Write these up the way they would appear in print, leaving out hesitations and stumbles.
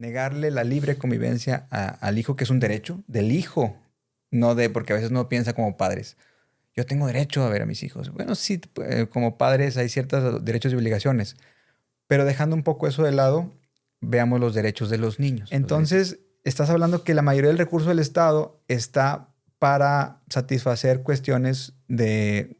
negarle la libre convivencia al hijo, que es un derecho del hijo, no de, porque a veces uno piensa como padres. Yo tengo derecho a ver a mis hijos. Bueno, sí, como padres hay ciertos derechos y obligaciones, pero dejando un poco eso de lado, veamos los derechos de los niños. Entonces, estás hablando que la mayoría del recurso del Estado está para satisfacer cuestiones de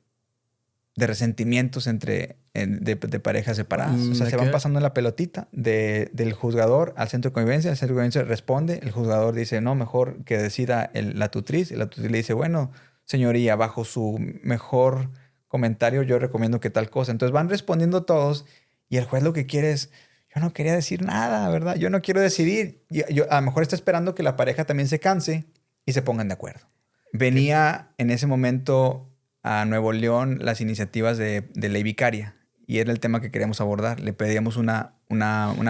resentimientos de parejas separadas. O sea, se van pasando la pelotita del juzgador al centro de convivencia. El centro de convivencia responde. El juzgador dice, no, mejor que decida la tutriz. Y la tutriz le dice, bueno, señoría, bajo su mejor comentario yo recomiendo que tal cosa. Entonces van respondiendo todos y el juez lo que quiere es, yo no quería decir nada, ¿verdad? Yo no quiero decidir. A lo mejor está esperando que la pareja también se canse y se pongan de acuerdo. Venía en ese momento a Nuevo León las iniciativas de ley vicaria y era el tema que queríamos abordar. Le pedíamos una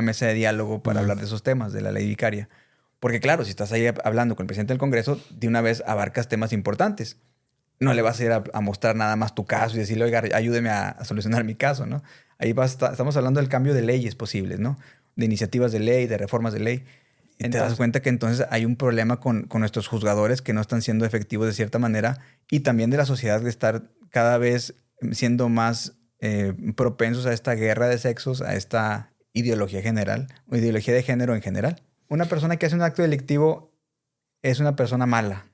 mesa de diálogo para hablar de esos temas, de la ley vicaria. Porque claro, si estás ahí hablando con el presidente del Congreso, de una vez abarcas temas importantes. No le vas a ir a mostrar nada más tu caso y decirle, oiga, ayúdeme a solucionar mi caso, ¿no? Ahí estamos hablando del cambio de leyes posibles, ¿no? De iniciativas de ley, de reformas de ley. Y te das cuenta que entonces hay un problema con nuestros juzgadores que no están siendo efectivos de cierta manera y también de la sociedad de estar cada vez siendo más propensos a esta guerra de sexos, a esta ideología general o ideología de género en general. Una persona que hace un acto delictivo es una persona mala,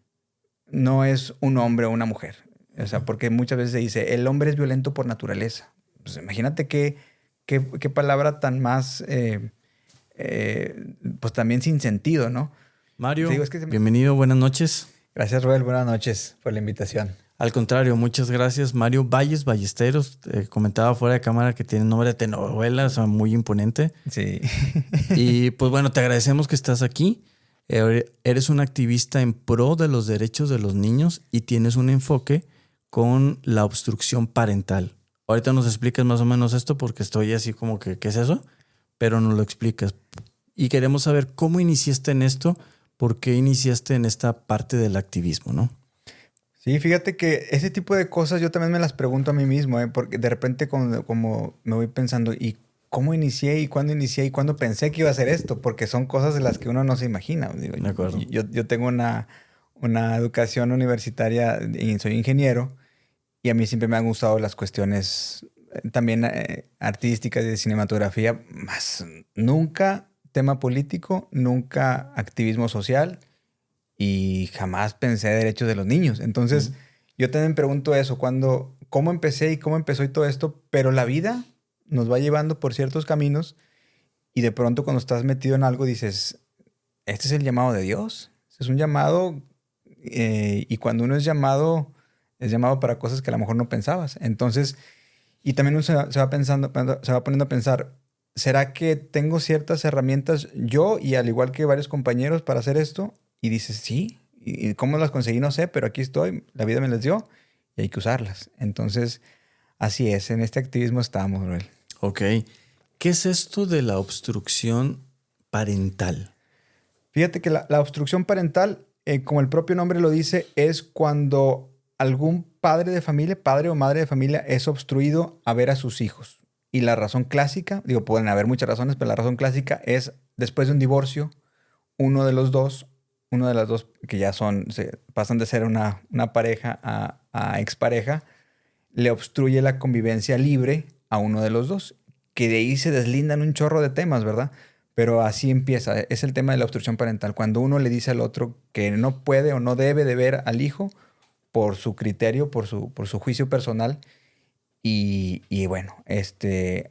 no es un hombre o una mujer. O sea, porque muchas veces se dice, el hombre es violento por naturaleza. Pues imagínate qué palabra tan más... pues también sin sentido, ¿no? Mario, bienvenido, buenas noches. Gracias, Roel, buenas noches por la invitación. Al contrario, muchas gracias. Mario Ballesteros, comentaba fuera de cámara que tiene nombre de telenovela, o sea, muy imponente. Sí. Y pues bueno, te agradecemos que estás aquí. Eres un activista en pro de los derechos de los niños y tienes un enfoque con la obstrucción parental. Ahorita nos explicas más o menos esto porque estoy así como que, ¿qué es eso? Pero nos lo explicas. Y queremos saber cómo iniciaste en esto, por qué iniciaste en esta parte del activismo, ¿no? Sí, fíjate que ese tipo de cosas yo también me las pregunto a mí mismo, porque de repente como me voy pensando, ¿y cómo inicié? ¿Y cuándo pensé que iba a hacer esto? Porque son cosas de las que uno no se imagina. Digo, de acuerdo. Yo tengo una educación universitaria y soy ingeniero y a mí siempre me han gustado las cuestiones también artísticas y de cinematografía, más nunca tema político, nunca activismo social y jamás pensé derechos de los niños. Entonces, yo también me pregunto eso, cómo empecé y cómo empezó y todo esto, pero la vida nos va llevando por ciertos caminos y de pronto cuando estás metido en algo dices, este es el llamado de Dios, es un llamado y cuando uno es llamado para cosas que a lo mejor no pensabas. Entonces, y también uno se va poniendo a pensar, ¿será que tengo ciertas herramientas yo y al igual que varios compañeros para hacer esto? Y dices, sí. ¿Y cómo las conseguí? No sé, pero aquí estoy. La vida me las dio y hay que usarlas. Entonces, así es. En este activismo estamos, Roel. Ok. ¿Qué es esto de la obstrucción parental? Fíjate que la obstrucción parental, como el propio nombre lo dice, es cuando algún padre o madre de familia es obstruido a ver a sus hijos. Y la razón clásica, pueden haber muchas razones, pero la razón clásica es después de un divorcio, una de las dos que ya pasan de ser una pareja a expareja, le obstruye la convivencia libre a uno de los dos, que de ahí se deslindan un chorro de temas, ¿verdad? Pero así empieza, es el tema de la obstrucción parental, cuando uno le dice al otro que no puede o no debe de ver al hijo por su criterio, por su juicio personal. Y bueno,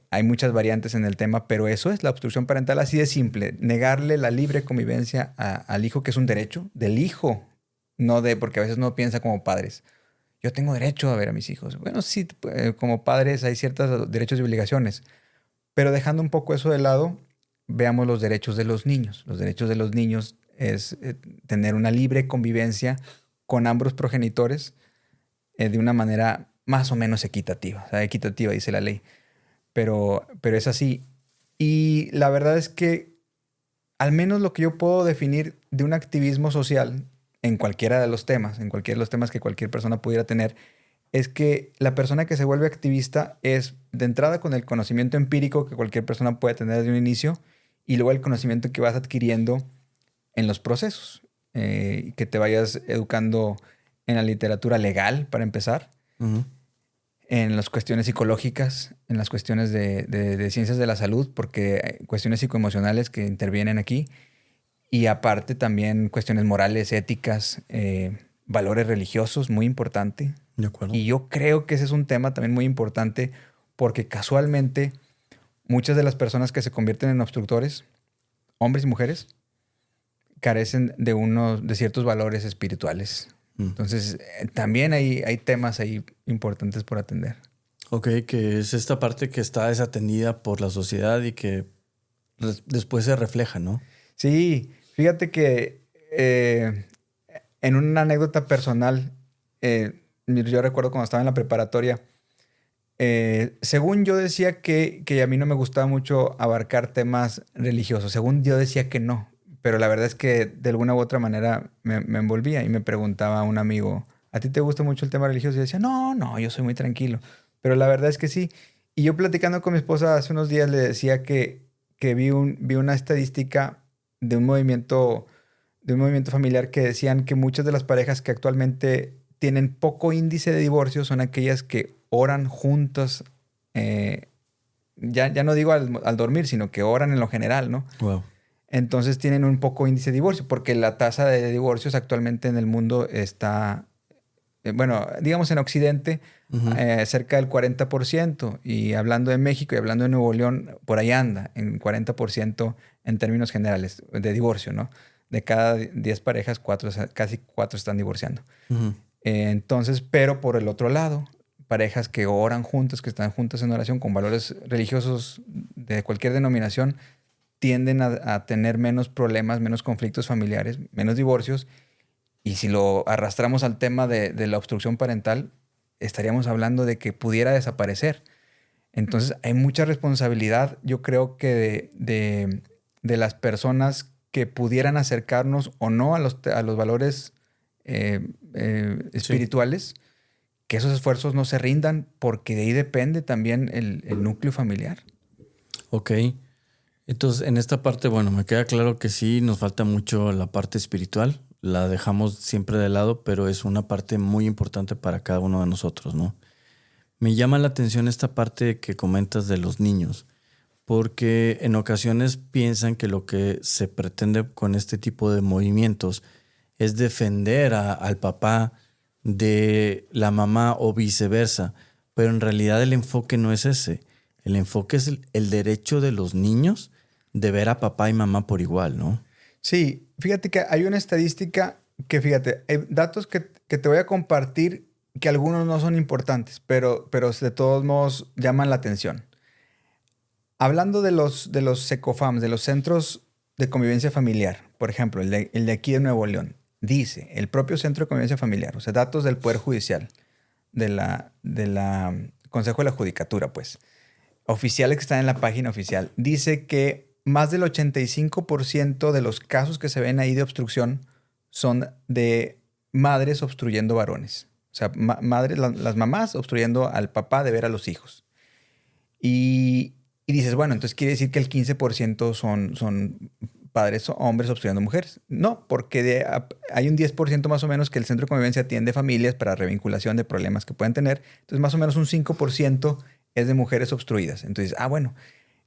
hay muchas variantes en el tema, pero eso es la obstrucción parental, así de simple. Negarle la libre convivencia al hijo, que es un derecho del hijo, no porque a veces no piensa como padres. Yo tengo derecho a ver a mis hijos. Bueno, sí, como padres hay ciertos derechos y obligaciones, pero dejando un poco eso de lado, veamos los derechos de los niños. Los derechos de los niños es tener una libre convivencia con ambos progenitores de una manera más o menos equitativa. O sea, equitativa dice la ley, pero es así. Y la verdad es que al menos lo que yo puedo definir de un activismo social en cualquiera de los temas, en cualquiera de los temas que cualquier persona pudiera tener, es que la persona que se vuelve activista es de entrada con el conocimiento empírico que cualquier persona puede tener desde un inicio y luego el conocimiento que vas adquiriendo en los procesos, que te vayas educando en la literatura legal, para empezar, Ujú. en las cuestiones psicológicas, en las cuestiones de ciencias de la salud, porque hay cuestiones psicoemocionales que intervienen aquí, y aparte también cuestiones morales, éticas, valores religiosos, muy importante. De acuerdo. Y yo creo que ese es un tema también muy importante porque casualmente muchas de las personas que se convierten en obstructores, hombres y mujeres, carecen de ciertos valores espirituales. Mm. Entonces, también hay temas ahí importantes por atender. Ok, que es esta parte que está desatendida por la sociedad y que después se refleja, ¿no? Sí, fíjate que en una anécdota personal, yo recuerdo cuando estaba en la preparatoria, según yo decía que a mí no me gustaba mucho abarcar temas religiosos, según yo decía que no, pero la verdad es que de alguna u otra manera me envolvía y me preguntaba a un amigo, ¿a ti te gusta mucho el tema religioso? Y yo decía, no, yo soy muy tranquilo, pero la verdad es que sí. Y yo platicando con mi esposa hace unos días le decía que vi una estadística de de un movimiento familiar que decían que muchas de las parejas que actualmente tienen poco índice de divorcio son aquellas que oran juntas, eh, ya no digo al dormir, sino que oran en lo general, ¿no? Wow. Entonces tienen un poco índice de divorcio, porque la tasa de divorcios actualmente en el mundo está, bueno, digamos en Occidente, Ujú. cerca del 40%, y hablando de México y hablando de Nuevo León, por ahí anda, en 40% en términos generales de divorcio, ¿no? De cada 10 parejas, casi 4 están divorciando. Ujú. Entonces, pero por el otro lado, parejas que oran juntas, que están juntas en oración con valores religiosos de cualquier denominación, tienden a tener menos problemas, menos conflictos familiares, menos divorcios. Y si lo arrastramos al tema de la obstrucción parental, estaríamos hablando de que pudiera desaparecer. Entonces, hay mucha responsabilidad, yo creo que de las personas que pudieran acercarnos o no a los valores Sí. espirituales, que esos esfuerzos no se rindan, porque de ahí depende también el núcleo familiar. Ok. Entonces, en esta parte, bueno, me queda claro que sí, nos falta mucho la parte espiritual. La dejamos siempre de lado, pero es una parte muy importante para cada uno de nosotros, ¿no? Me llama la atención esta parte que comentas de los niños, porque en ocasiones piensan que lo que se pretende con este tipo de movimientos es defender al papá de la mamá o viceversa, pero en realidad el enfoque no es ese. El enfoque es el derecho de los niños de ver a papá y mamá por igual, ¿no? Sí, fíjate que hay una estadística que, fíjate, hay datos que te voy a compartir que algunos no son importantes, pero de todos modos llaman la atención. Hablando de los SECOFAMs, de los Centros de Convivencia Familiar, por ejemplo, el de aquí de Nuevo León, dice el propio Centro de Convivencia Familiar, o sea, datos del Poder Judicial, de la Consejo de la Judicatura, pues, oficiales que están en la página oficial, dice que más del 85% de los casos que se ven ahí de obstrucción son de madres obstruyendo varones. O sea, madres, las mamás obstruyendo al papá de ver a los hijos. Y dices, bueno, entonces quiere decir que el 15% son padres o hombres obstruyendo mujeres. No, porque hay un 10% más o menos que el centro de convivencia atiende familias para revinculación de problemas que pueden tener. Entonces, más o menos un 5% es de mujeres obstruidas. Entonces, bueno,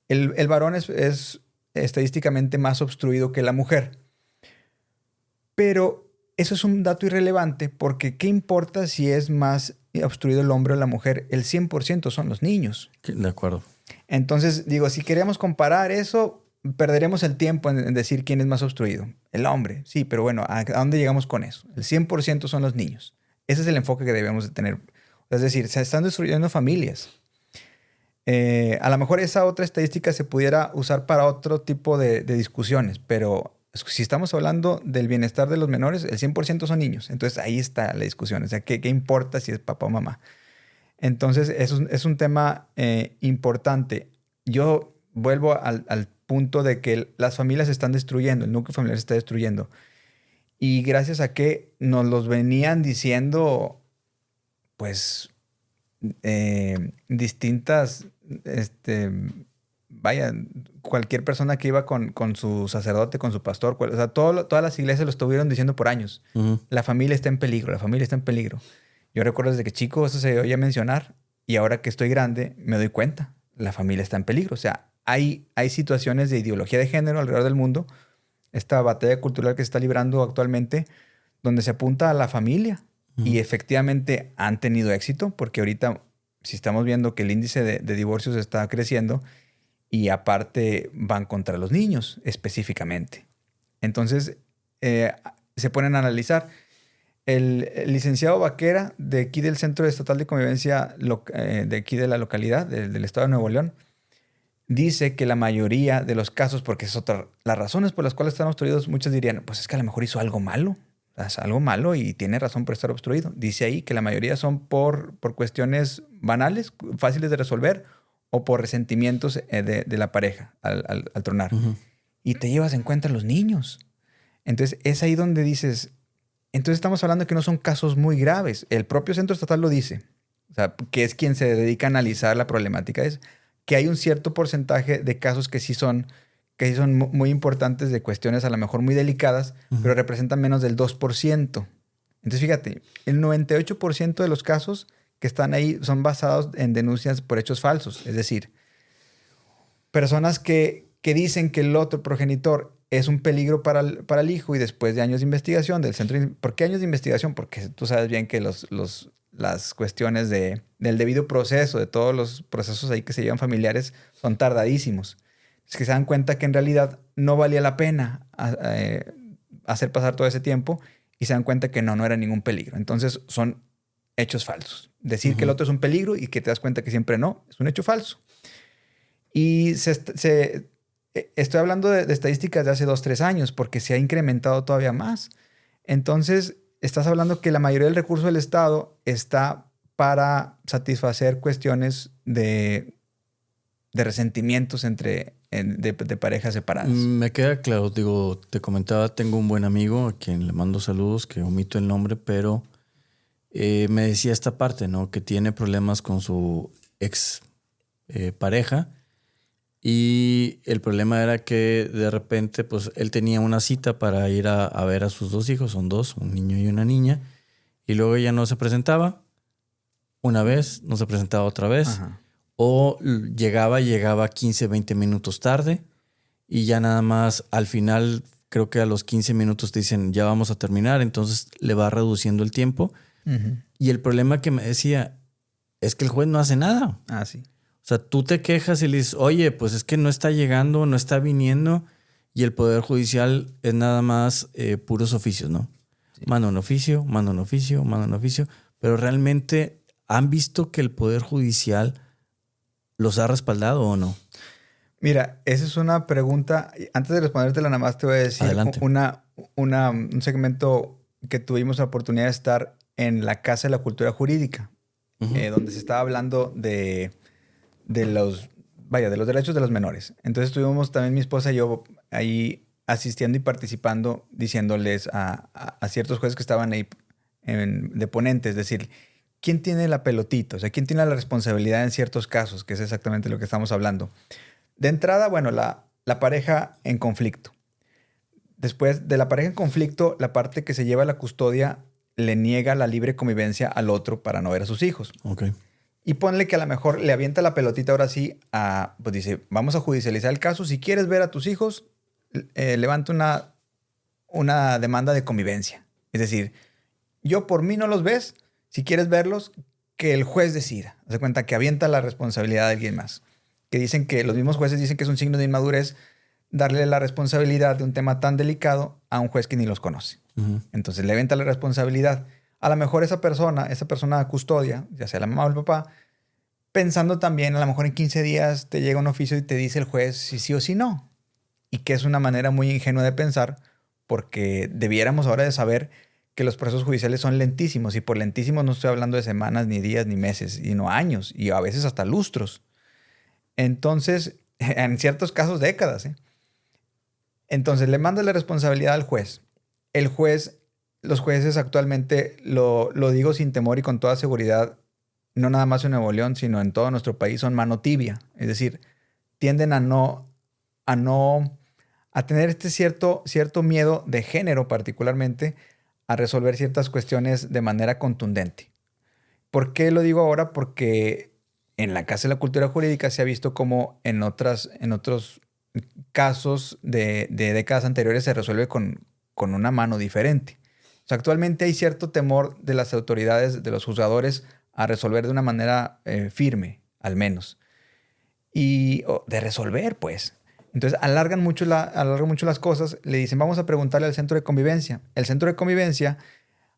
el varón es estadísticamente más obstruido que la mujer. Pero eso es un dato irrelevante porque ¿qué importa si es más obstruido el hombre o la mujer? El 100% son los niños. De acuerdo. Entonces, digo, si queremos comparar eso, perderemos el tiempo en decir quién es más obstruido. El hombre, sí, pero bueno, ¿a dónde llegamos con eso? El 100% son los niños. Ese es el enfoque que debemos de tener. Es decir, se están destruyendo familias. A lo mejor esa otra estadística se pudiera usar para otro tipo de discusiones, pero si estamos hablando del bienestar de los menores, el 100% son niños. Entonces ahí está la discusión. O sea, ¿qué importa si es papá o mamá? Entonces, es un tema importante. Yo vuelvo al punto de que las familias se están destruyendo, el núcleo familiar se está destruyendo. Y gracias a que nos los venían diciendo, pues, distintas vaya, cualquier persona que iba con su sacerdote, con su pastor, o sea, todas las iglesias lo estuvieron diciendo por años. La familia está en peligro, la familia está en peligro. Yo recuerdo desde que chico eso se oía mencionar y ahora que estoy grande me doy cuenta, la familia está en peligro. O sea, hay situaciones de ideología de género alrededor del mundo, esta batalla cultural que se está librando actualmente, donde se apunta a la familia y efectivamente han tenido éxito porque ahorita si estamos viendo que el índice de divorcios está creciendo y aparte van contra los niños específicamente. Entonces se ponen a analizar. El licenciado Vaquera de aquí del Centro Estatal de Convivencia de aquí de la localidad, del estado de Nuevo León, dice que la mayoría de los casos, porque es otra, las razones por las cuales están obstruidos, muchos dirían, pues es que a lo mejor hizo algo malo. Hace algo malo y tiene razón por estar obstruido. Dice ahí que la mayoría son por cuestiones banales, fáciles de resolver, o por resentimientos de la pareja al tronar. Y te llevas en cuenta a los niños. Entonces es ahí donde dices, entonces estamos hablando de que no son casos muy graves. El propio Centro Estatal lo dice, o sea, que es quien se dedica a analizar la problemática, es que hay un cierto porcentaje de casos que sí son muy importantes, de cuestiones a lo mejor muy delicadas, pero representan menos del 2%. Entonces, fíjate, el 98% de los casos que están ahí son basados en denuncias por hechos falsos. Es decir, personas que dicen que el otro progenitor es un peligro para el hijo y después de años de investigación del centro... ¿Por qué años de investigación? Porque tú sabes bien que las cuestiones del debido proceso, de todos los procesos ahí que se llevan familiares, son tardadísimos. Es que se dan cuenta que en realidad no valía la pena hacer pasar todo ese tiempo y se dan cuenta que no era ningún peligro. Entonces son hechos falsos. Decir que el otro es un peligro y que te das cuenta que siempre no, es un hecho falso. Y estoy hablando de estadísticas de hace 2-3 años porque se ha incrementado todavía más. Entonces estás hablando que la mayoría del recurso del Estado está para satisfacer cuestiones de resentimientos de parejas separadas. Me queda claro, digo, te comentaba, tengo un buen amigo a quien le mando saludos, que omito el nombre, pero me decía esta parte, ¿no? Que tiene problemas con su ex pareja y el problema era que de repente, pues él tenía una cita para ir a ver a sus 2 hijos, son 2, un niño y una niña, y luego ella no se presentaba una vez, no se presentaba otra vez. Ajá. O llegaba 15, 20 minutos tarde y ya nada más al final, creo que a los 15 minutos te dicen ya vamos a terminar, entonces le va reduciendo el tiempo. Y el problema que me decía es que el juez no hace nada. Ah, sí. O sea, tú te quejas y le dices, oye, pues es que no está llegando, no está viniendo, y el Poder Judicial es nada más puros oficios, ¿no? Sí. Manda un oficio, pero realmente ¿han visto que el Poder Judicial los ha respaldado o no? Mira, esa es una pregunta. Antes de respondértela, nada más te voy a decir un segmento que tuvimos la oportunidad de estar en la Casa de la Cultura Jurídica, donde se estaba hablando de los derechos de los menores. Entonces estuvimos también mi esposa y yo ahí asistiendo y participando, diciéndoles a ciertos jueces que estaban ahí de ponentes, es decir, ¿quién tiene la pelotita? O sea, ¿quién tiene la responsabilidad en ciertos casos? Que es exactamente lo que estamos hablando. De entrada, bueno, la pareja en conflicto. Después de la pareja en conflicto, la parte que se lleva la custodia le niega la libre convivencia al otro para no ver a sus hijos. Okay. Y ponle que a lo mejor le avienta la pelotita ahora sí pues dice, vamos a judicializar el caso. Si quieres ver a tus hijos, levanta una demanda de convivencia. Es decir, yo por mí no los ves. Si quieres verlos, que el juez decida. Se cuenta que avienta la responsabilidad de alguien más. Que dicen que los mismos jueces dicen que es un signo de inmadurez darle la responsabilidad de un tema tan delicado a un juez que ni los conoce. Entonces le avienta la responsabilidad. A lo mejor esa persona custodia, ya sea la mamá o el papá, pensando también, a lo mejor en 15 días te llega un oficio y te dice el juez si sí o si no. Y que es una manera muy ingenua de pensar, porque debiéramos ahora de saber que los procesos judiciales son lentísimos. Y por lentísimos no estoy hablando de semanas, ni días, ni meses, sino años. Y a veces hasta lustros. Entonces, en ciertos casos, décadas. Entonces, le manda la responsabilidad al juez. Los jueces actualmente, lo digo sin temor y con toda seguridad, no nada más en Nuevo León, sino en todo nuestro país, son mano tibia. Es decir, tienden a tener este cierto miedo de género particularmente a resolver ciertas cuestiones de manera contundente. ¿Por qué lo digo ahora? Porque en la Casa de la Cultura Jurídica se ha visto como en otros casos de décadas anteriores se resuelve con una mano diferente. O sea, actualmente hay cierto temor de las autoridades, de los juzgadores, a resolver de una manera firme, al menos. Y de resolver, pues. Entonces alargan mucho las cosas. Le dicen, vamos a preguntarle al centro de convivencia. El centro de convivencia,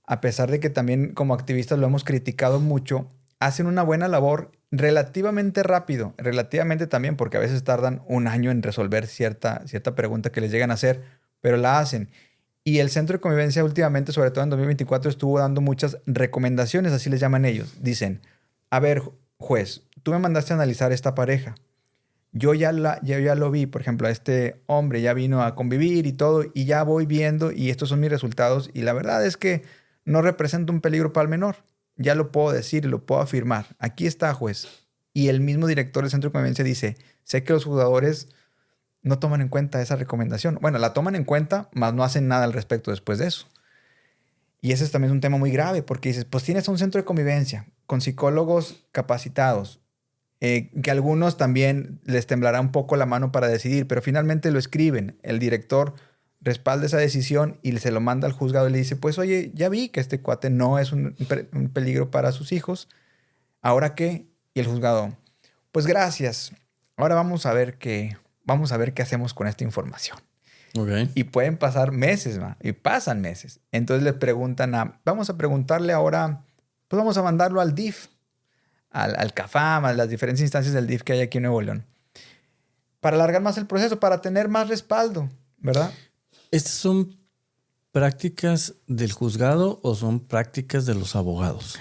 a pesar de que también como activistas lo hemos criticado mucho, hacen una buena labor relativamente rápido. Relativamente también, porque a veces tardan un año en resolver cierta pregunta que les llegan a hacer, pero la hacen. Y el centro de convivencia últimamente, sobre todo en 2024, estuvo dando muchas recomendaciones, así les llaman ellos. Dicen, a ver, juez, tú me mandaste a analizar esta pareja. Yo ya lo vi, por ejemplo, a este hombre ya vino a convivir y todo, y ya voy viendo y estos son mis resultados. Y la verdad es que no representa un peligro para el menor. Ya lo puedo decir, lo puedo afirmar. Aquí está, juez. Y el mismo director del centro de convivencia dice, sé que los juzgadores no toman en cuenta esa recomendación. Bueno, la toman en cuenta, mas no hacen nada al respecto después de eso. Y ese es también un tema muy grave, porque dices, pues tienes un centro de convivencia con psicólogos capacitados, que a algunos también les temblará un poco la mano para decidir, pero finalmente lo escriben. El director respalda esa decisión y se lo manda al juzgado y le dice, pues oye, ya vi que este cuate no es un peligro para sus hijos. ¿Ahora qué? Y el juzgado, pues gracias. Ahora vamos a ver qué hacemos con esta información. Okay. Y pueden pasar meses, y pasan meses. Entonces le preguntan vamos a preguntarle ahora, pues vamos a mandarlo al DIF, al CAFAM, a las diferentes instancias del DIF que hay aquí en Nuevo León, para alargar más el proceso, para tener más respaldo, ¿verdad? ¿Estas son prácticas del juzgado o son prácticas de los abogados?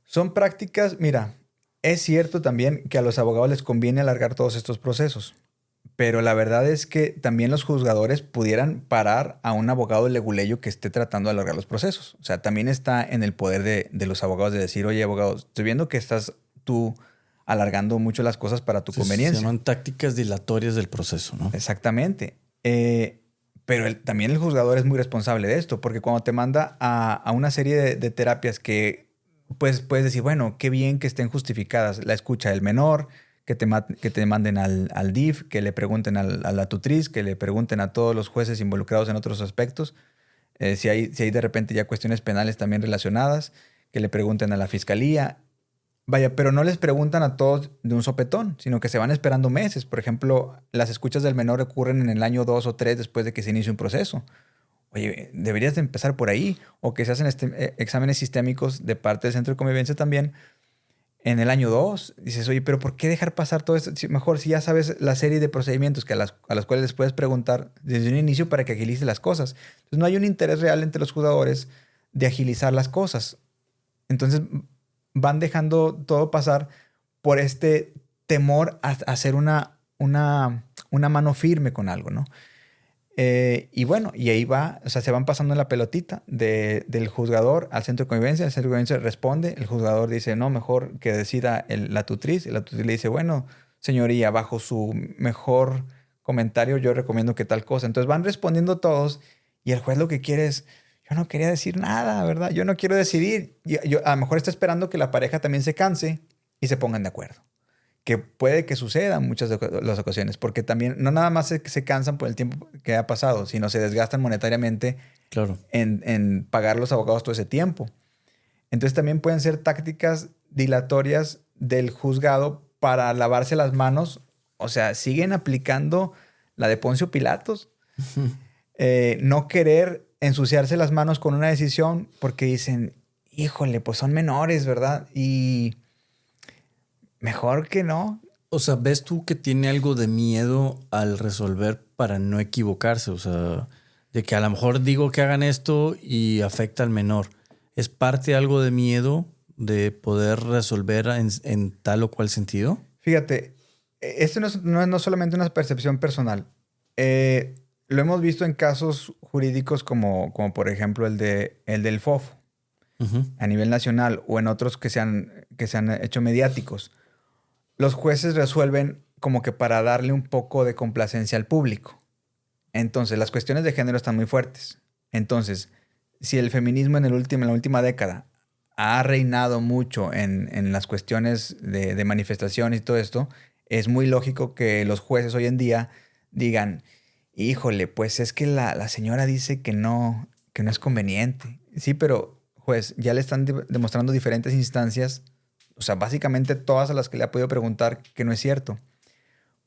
Son prácticas, mira, es cierto también que a los abogados les conviene alargar todos estos procesos, pero la verdad es que también los juzgadores pudieran parar a un abogado leguleyo que esté tratando de alargar los procesos. O sea, también está en el poder de los abogados de decir, oye, abogado, estoy viendo que estás tú alargando mucho las cosas para tu conveniencia. Se llaman tácticas dilatorias del proceso, ¿no? Exactamente. Pero también el juzgador es muy responsable de esto, porque cuando te manda a una serie de terapias que pues, puedes decir, bueno, qué bien que estén justificadas. La escucha del menor, que te manden al DIF, que le pregunten a la tutriz, que le pregunten a todos los jueces involucrados en otros aspectos. Si hay de repente ya cuestiones penales también relacionadas, que le pregunten a la fiscalía. Vaya, pero no les preguntan a todos de un sopetón, sino que se van esperando meses. Por ejemplo, las escuchas del menor ocurren en el año 2 o 3 después de que se inicie un proceso. Oye, deberías de empezar por ahí. O que se hacen exámenes sistémicos de parte del centro de convivencia también en el año 2. Dices, oye, pero ¿por qué dejar pasar todo esto? Mejor si ya sabes la serie de procedimientos a las cuales les puedes preguntar desde un inicio para que agilice las cosas. Entonces no hay un interés real entre los juzgadores de agilizar las cosas. Entonces van dejando todo pasar por este temor a hacer una mano firme con algo, ¿no? Y bueno, y ahí va, o sea, se van pasando la pelotita del juzgador al centro de convivencia. El centro de convivencia responde, el juzgador dice, no, mejor que decida la tutriz. Y la tutriz le dice, bueno, señoría, bajo su mejor comentario yo recomiendo que tal cosa. Entonces van respondiendo todos y el juez lo que quiere es, yo no quería decir nada, ¿verdad? Yo no quiero decidir. A lo mejor está esperando que la pareja también se canse y se pongan de acuerdo. Que puede que suceda en muchas de las ocasiones, porque también no nada más se cansan por el tiempo que ha pasado, sino se desgastan monetariamente claro, en pagar los abogados todo ese tiempo. Entonces también pueden ser tácticas dilatorias del juzgado para lavarse las manos. O sea, siguen aplicando la de Poncio Pilatos. No querer ensuciarse las manos con una decisión porque dicen, híjole, pues son menores, ¿verdad? Y mejor que no. O sea, ¿ves tú que tiene algo de miedo al resolver para no equivocarse? O sea, de que a lo mejor digo que hagan esto y afecta al menor. ¿Es parte algo de miedo de poder resolver en tal o cual sentido? Fíjate, esto no es solamente una percepción personal. Lo hemos visto en casos jurídicos como por ejemplo el del FOFO a nivel nacional o en otros que se han hecho mediáticos. Los jueces resuelven como que para darle un poco de complacencia al público. Entonces, las cuestiones de género están muy fuertes. Entonces, si el feminismo en la última década ha reinado mucho en las cuestiones de manifestación y todo esto, es muy lógico que los jueces hoy en día digan, híjole, pues es que la señora dice que no es conveniente. Sí, pero juez, ya le están demostrando diferentes instancias, o sea, básicamente todas a las que le ha podido preguntar que no es cierto.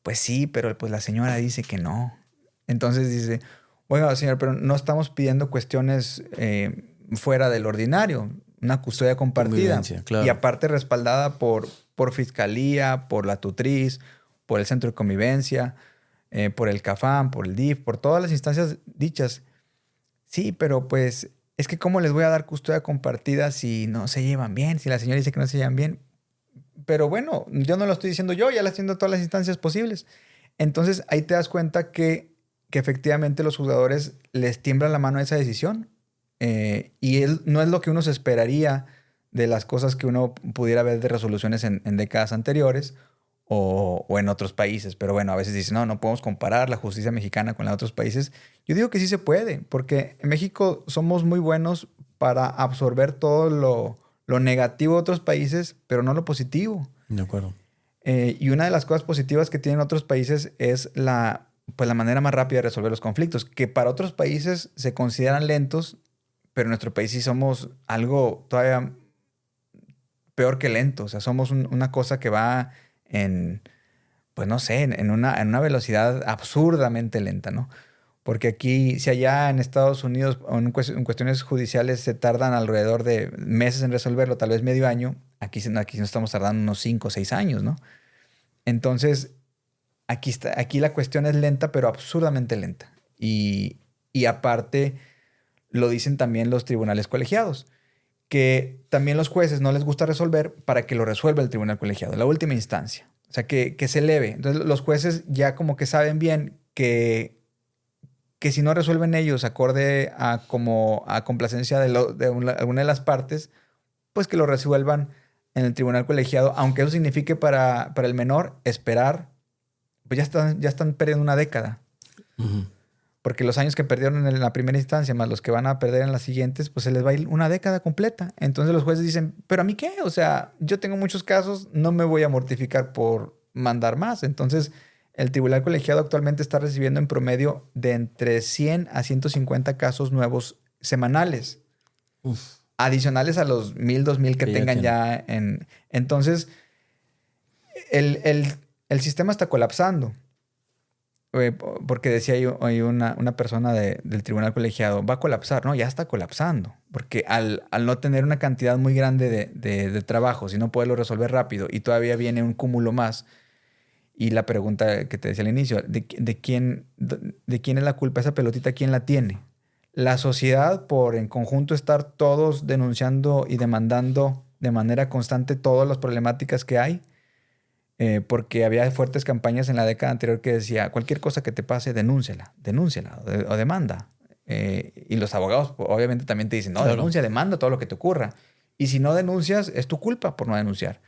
Pues sí, pero pues la señora dice que no. Entonces dice, oiga, señor, pero no estamos pidiendo cuestiones fuera del ordinario, una custodia compartida. Convivencia, claro. Y aparte respaldada por fiscalía, por la tutriz, por el centro de convivencia, por el CAFAM, por el DIF, por todas las instancias dichas. Sí, pero pues es que ¿cómo les voy a dar custodia compartida si no se llevan bien? Si la señora dice que no se llevan bien. Pero bueno, yo no lo estoy diciendo yo, ya lo estoy haciendo todas las instancias posibles. Entonces ahí te das cuenta que efectivamente los juzgadores les tiembla la mano a esa decisión. Y no es lo que uno se esperaría de las cosas que uno pudiera ver de resoluciones en décadas anteriores o en otros países. Pero bueno, a veces dicen, no podemos comparar la justicia mexicana con la de otros países. Yo digo que sí se puede, porque en México somos muy buenos para absorber todo lo negativo de otros países, pero no lo positivo. De acuerdo. Y una de las cosas positivas que tienen otros países es la manera más rápida de resolver los conflictos, que para otros países se consideran lentos, pero en nuestro país sí somos algo todavía peor que lento. O sea, somos una cosa que va pues no sé, en una velocidad absurdamente lenta, ¿no? Porque aquí, si allá en Estados Unidos en cuestiones judiciales se tardan alrededor de meses en resolverlo, tal vez medio año, aquí nos estamos tardando unos 5 o 6 años, ¿no? Entonces, aquí la cuestión es lenta, pero absurdamente lenta. Y aparte, lo dicen también los tribunales colegiados, que también los jueces no les gusta resolver para que lo resuelva el tribunal colegiado, la última instancia. O sea, que se eleve. Entonces, los jueces ya como que saben bien que si no resuelven ellos acorde a complacencia de alguna de las partes, pues que lo resuelvan en el tribunal colegiado, aunque eso signifique para el menor esperar, pues ya están perdiendo una década. Uh-huh. Porque los años que perdieron en la primera instancia, más los que van a perder en las siguientes, pues se les va a ir una década completa. Entonces los jueces dicen, ¿pero a mí qué? O sea, yo tengo muchos casos, no me voy a mortificar por mandar más. Entonces, el tribunal colegiado actualmente está recibiendo en promedio de entre 100 a 150 casos nuevos semanales. Uf. Adicionales a los 1000, 2000 que tengan ya Entonces, el sistema está colapsando. Porque decía hay una persona del tribunal colegiado, va a colapsar, ¿no? Ya está colapsando. Porque al no tener una cantidad muy grande de trabajos y no poderlo resolver rápido, y todavía viene un cúmulo más. Y la pregunta que te decía al inicio, ¿de quién es la culpa? ¿Esa pelotita quién la tiene? La sociedad, por en conjunto estar todos denunciando y demandando de manera constante todas las problemáticas que hay, porque había fuertes campañas en la década anterior que decía, cualquier cosa que te pase, denúnciala o demanda. Y los abogados obviamente también te dicen, no, claro, denuncia, demanda todo lo que te ocurra. Y si no denuncias, es tu culpa por no denunciar.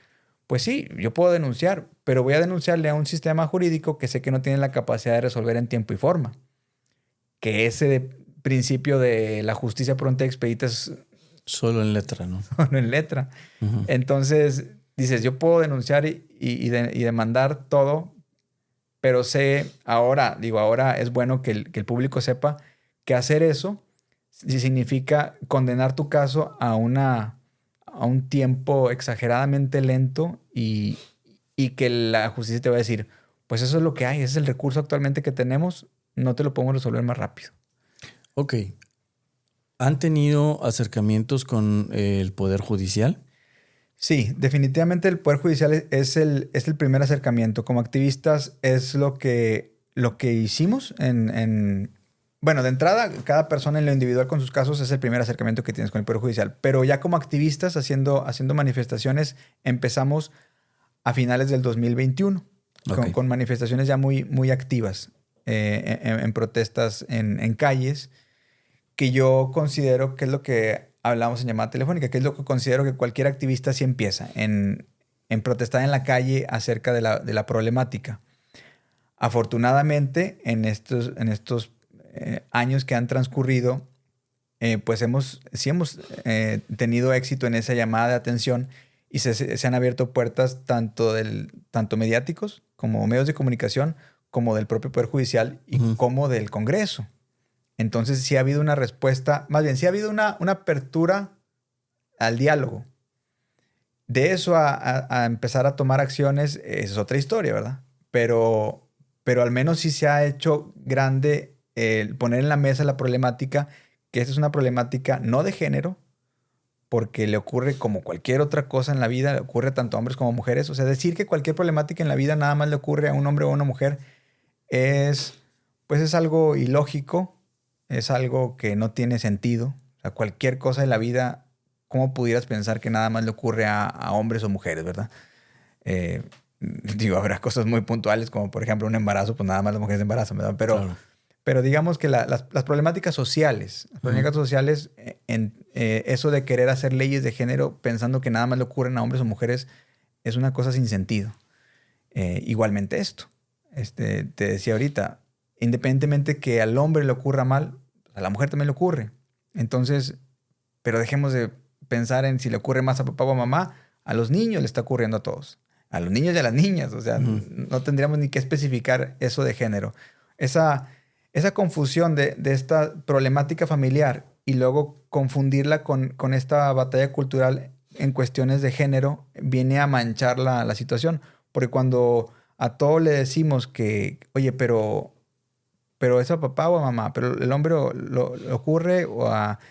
Pues sí, yo puedo denunciar, pero voy a denunciarle a un sistema jurídico que sé que no tiene la capacidad de resolver en tiempo y forma. Que ese principio de la justicia pronta y expedita es... Solo en letra, ¿no? Solo en letra. Uh-huh. Entonces, dices, yo puedo denunciar y demandar todo, pero sé ahora es bueno que el público sepa que hacer eso significa condenar tu caso a un tiempo exageradamente lento y que la justicia te va a decir, pues eso es lo que hay, ese es el recurso actualmente que tenemos, no te lo podemos resolver más rápido. Ok. ¿Han tenido acercamientos con el Poder Judicial? Sí, definitivamente el Poder Judicial es el primer acercamiento. Como activistas es lo que hicimos bueno, de entrada, cada persona en lo individual con sus casos es el primer acercamiento que tienes con el Poder Judicial. Pero ya como activistas haciendo manifestaciones, empezamos a finales del 2021 okay. con manifestaciones ya muy, muy activas en protestas en calles, que yo considero que es lo que hablamos en llamada telefónica, que es lo que considero que cualquier activista sí empieza, en protestar en la calle acerca de la problemática. Afortunadamente, en estos años que han transcurrido, pues sí hemos tenido éxito en esa llamada de atención y se han abierto puertas tanto mediáticos como medios de comunicación, como del propio Poder Judicial y como del Congreso. Entonces sí ha habido una respuesta, más bien sí ha habido una apertura al diálogo. De eso a empezar a tomar acciones es otra historia, ¿verdad? Pero al menos sí se ha hecho grande el poner en la mesa la problemática, que esta es una problemática no de género, porque le ocurre como cualquier otra cosa en la vida, le ocurre tanto a hombres como a mujeres. O sea, decir que cualquier problemática en la vida nada más le ocurre a un hombre o a una mujer pues es algo ilógico, es algo que no tiene sentido. O sea, cualquier cosa de la vida, ¿cómo pudieras pensar que nada más le ocurre a hombres o mujeres, verdad? Habrá cosas muy puntuales, como por ejemplo un embarazo, pues nada más las mujeres se embarazan, ¿verdad? Claro. Pero digamos que las problemáticas sociales, eso de querer hacer leyes de género pensando que nada más le ocurren a hombres o mujeres, es una cosa sin sentido. Igualmente esto. Te decía ahorita, independientemente que al hombre le ocurra mal, a la mujer también le ocurre. Entonces, pero dejemos de pensar en si le ocurre más a papá o a mamá. A los niños le está ocurriendo a todos. A los niños y a las niñas. O sea, no tendríamos ni que especificar eso de género. Esa confusión de esta problemática familiar y luego confundirla con esta batalla cultural en cuestiones de género viene a manchar la situación. Porque cuando a todos le decimos que, oye, pero ¿es a papá o a mamá? Pero el hombre lo ocurre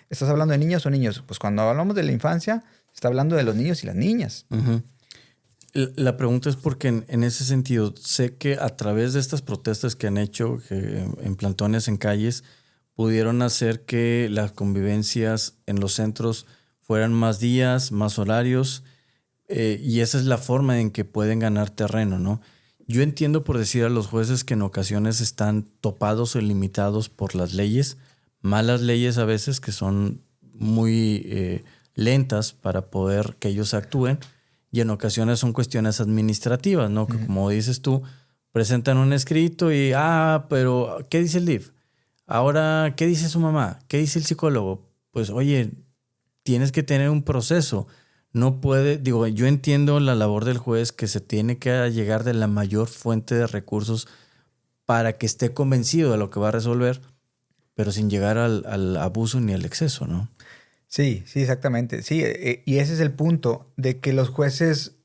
¿estás hablando de niños o niños? Pues cuando hablamos de la infancia, se está hablando de los niños y las niñas. La pregunta es porque en ese sentido, sé que a través de estas protestas que han hecho en plantones, en calles, pudieron hacer que las convivencias en los centros fueran más días, más horarios, y esa es la forma en que pueden ganar terreno, ¿no? Yo entiendo, por decir a los jueces, que en ocasiones están topados o limitados por las leyes, malas leyes a veces que son muy lentas para poder que ellos actúen, y en ocasiones son cuestiones administrativas, ¿no? Que como dices tú, presentan un escrito y, pero ¿qué dice el DIF? Ahora, ¿qué dice su mamá? ¿Qué dice el psicólogo? Pues, oye, tienes que tener un proceso. No puede, yo entiendo la labor del juez, que se tiene que llegar de la mayor fuente de recursos para que esté convencido de lo que va a resolver, pero sin llegar al abuso ni al exceso, ¿no? Sí, exactamente. Sí, y ese es el punto de que los jueces,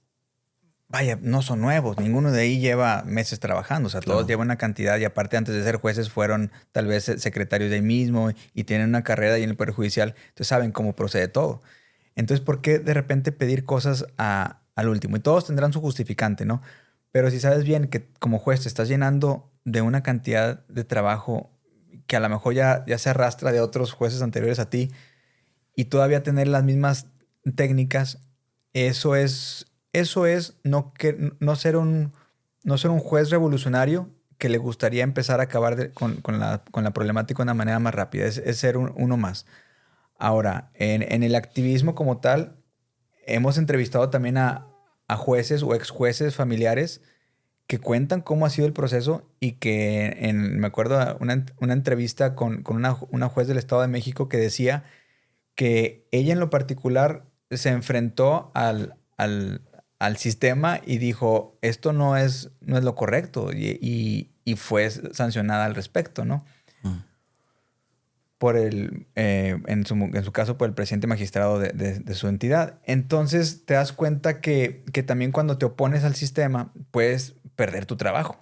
vaya, no son nuevos. Ninguno de ahí lleva meses trabajando. O sea, todos llevan una cantidad y aparte antes de ser jueces fueron tal vez secretarios de ahí mismo y tienen una carrera ahí en el Poder Judicial. Entonces saben cómo procede todo. Entonces, ¿por qué de repente pedir cosas al último? Y todos tendrán su justificante, ¿no? Pero si sabes bien que como juez te estás llenando de una cantidad de trabajo que a lo mejor ya se arrastra de otros jueces anteriores a ti, y todavía tener las mismas técnicas, eso es no ser un juez revolucionario que le gustaría empezar a acabar con la problemática de una manera más rápida. Es ser uno más. Ahora, en el activismo como tal, hemos entrevistado también a jueces o ex jueces familiares que cuentan cómo ha sido el proceso y que me acuerdo una entrevista con una juez del Estado de México que decía que ella en lo particular se enfrentó al sistema y dijo, esto no es lo correcto, y fue sancionada al respecto, ¿no? En su caso, por el presidente magistrado de su entidad. Entonces te das cuenta que también cuando te opones al sistema puedes perder tu trabajo.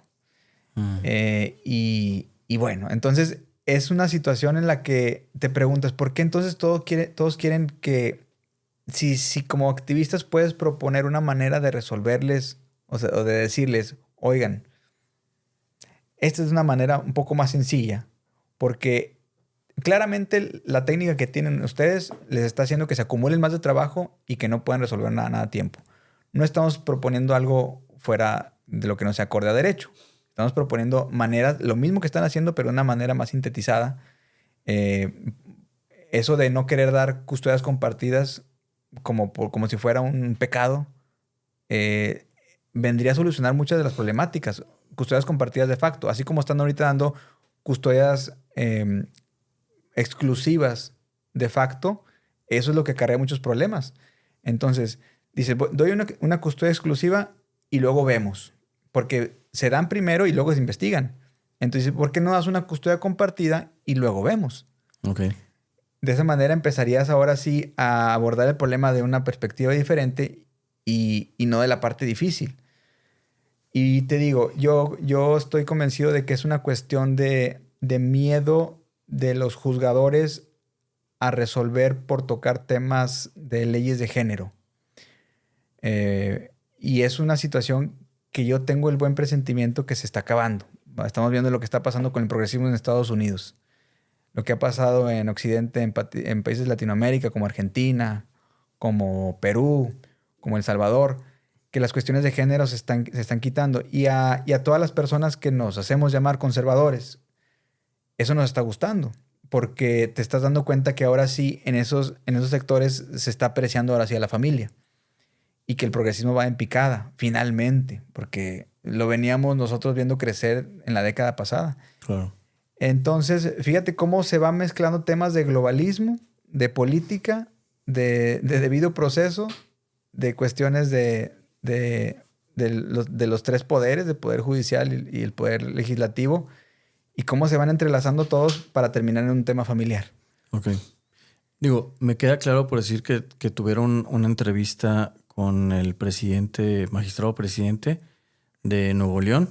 Y bueno, entonces es una situación en la que te preguntas, ¿por qué entonces todos quieren que, si como activistas puedes proponer una manera de resolverles, o de decirles, oigan, esta es una manera un poco más sencilla, porque claramente la técnica que tienen ustedes les está haciendo que se acumulen más de trabajo y que no puedan resolver nada a tiempo. No estamos proponiendo algo fuera de lo que no se acorde a derecho. Estamos proponiendo maneras, lo mismo que están haciendo, pero de una manera más sintetizada. Eso de no querer dar custodias compartidas como si fuera un pecado, vendría a solucionar muchas de las problemáticas. custodias compartidas de facto, así como están ahorita dando custodias exclusivas de facto, eso es lo que acarrea muchos problemas. Entonces, dice, doy una custodia exclusiva y luego vemos, porque se dan primero y luego se investigan. Entonces, ¿por qué no das una custodia compartida y luego vemos? Ok. De esa manera empezarías ahora sí a abordar el problema de una perspectiva diferente y no de la parte difícil. Y te digo, yo estoy convencido de que es una cuestión de miedo de los juzgadores a resolver por tocar temas de leyes de género. Y es una situación que yo tengo el buen presentimiento que se está acabando. Estamos viendo lo que está pasando con el progresismo en Estados Unidos, lo que ha pasado en Occidente, en países de Latinoamérica como Argentina, como Perú, como El Salvador, que las cuestiones de género se están quitando. Y a todas las personas que nos hacemos llamar conservadores, eso nos está gustando, porque te estás dando cuenta que ahora sí en esos sectores se está apreciando ahora sí a la familia y que el progresismo va en picada, finalmente, porque lo veníamos nosotros viendo crecer en la década pasada. Claro. Entonces, fíjate cómo se van mezclando temas de globalismo, de política, de debido proceso, de cuestiones de los tres poderes, el poder judicial y el poder legislativo, y cómo se van entrelazando todos para terminar en un tema familiar. Ok. Digo, me queda claro por decir que tuvieron una entrevista con el magistrado presidente de Nuevo León,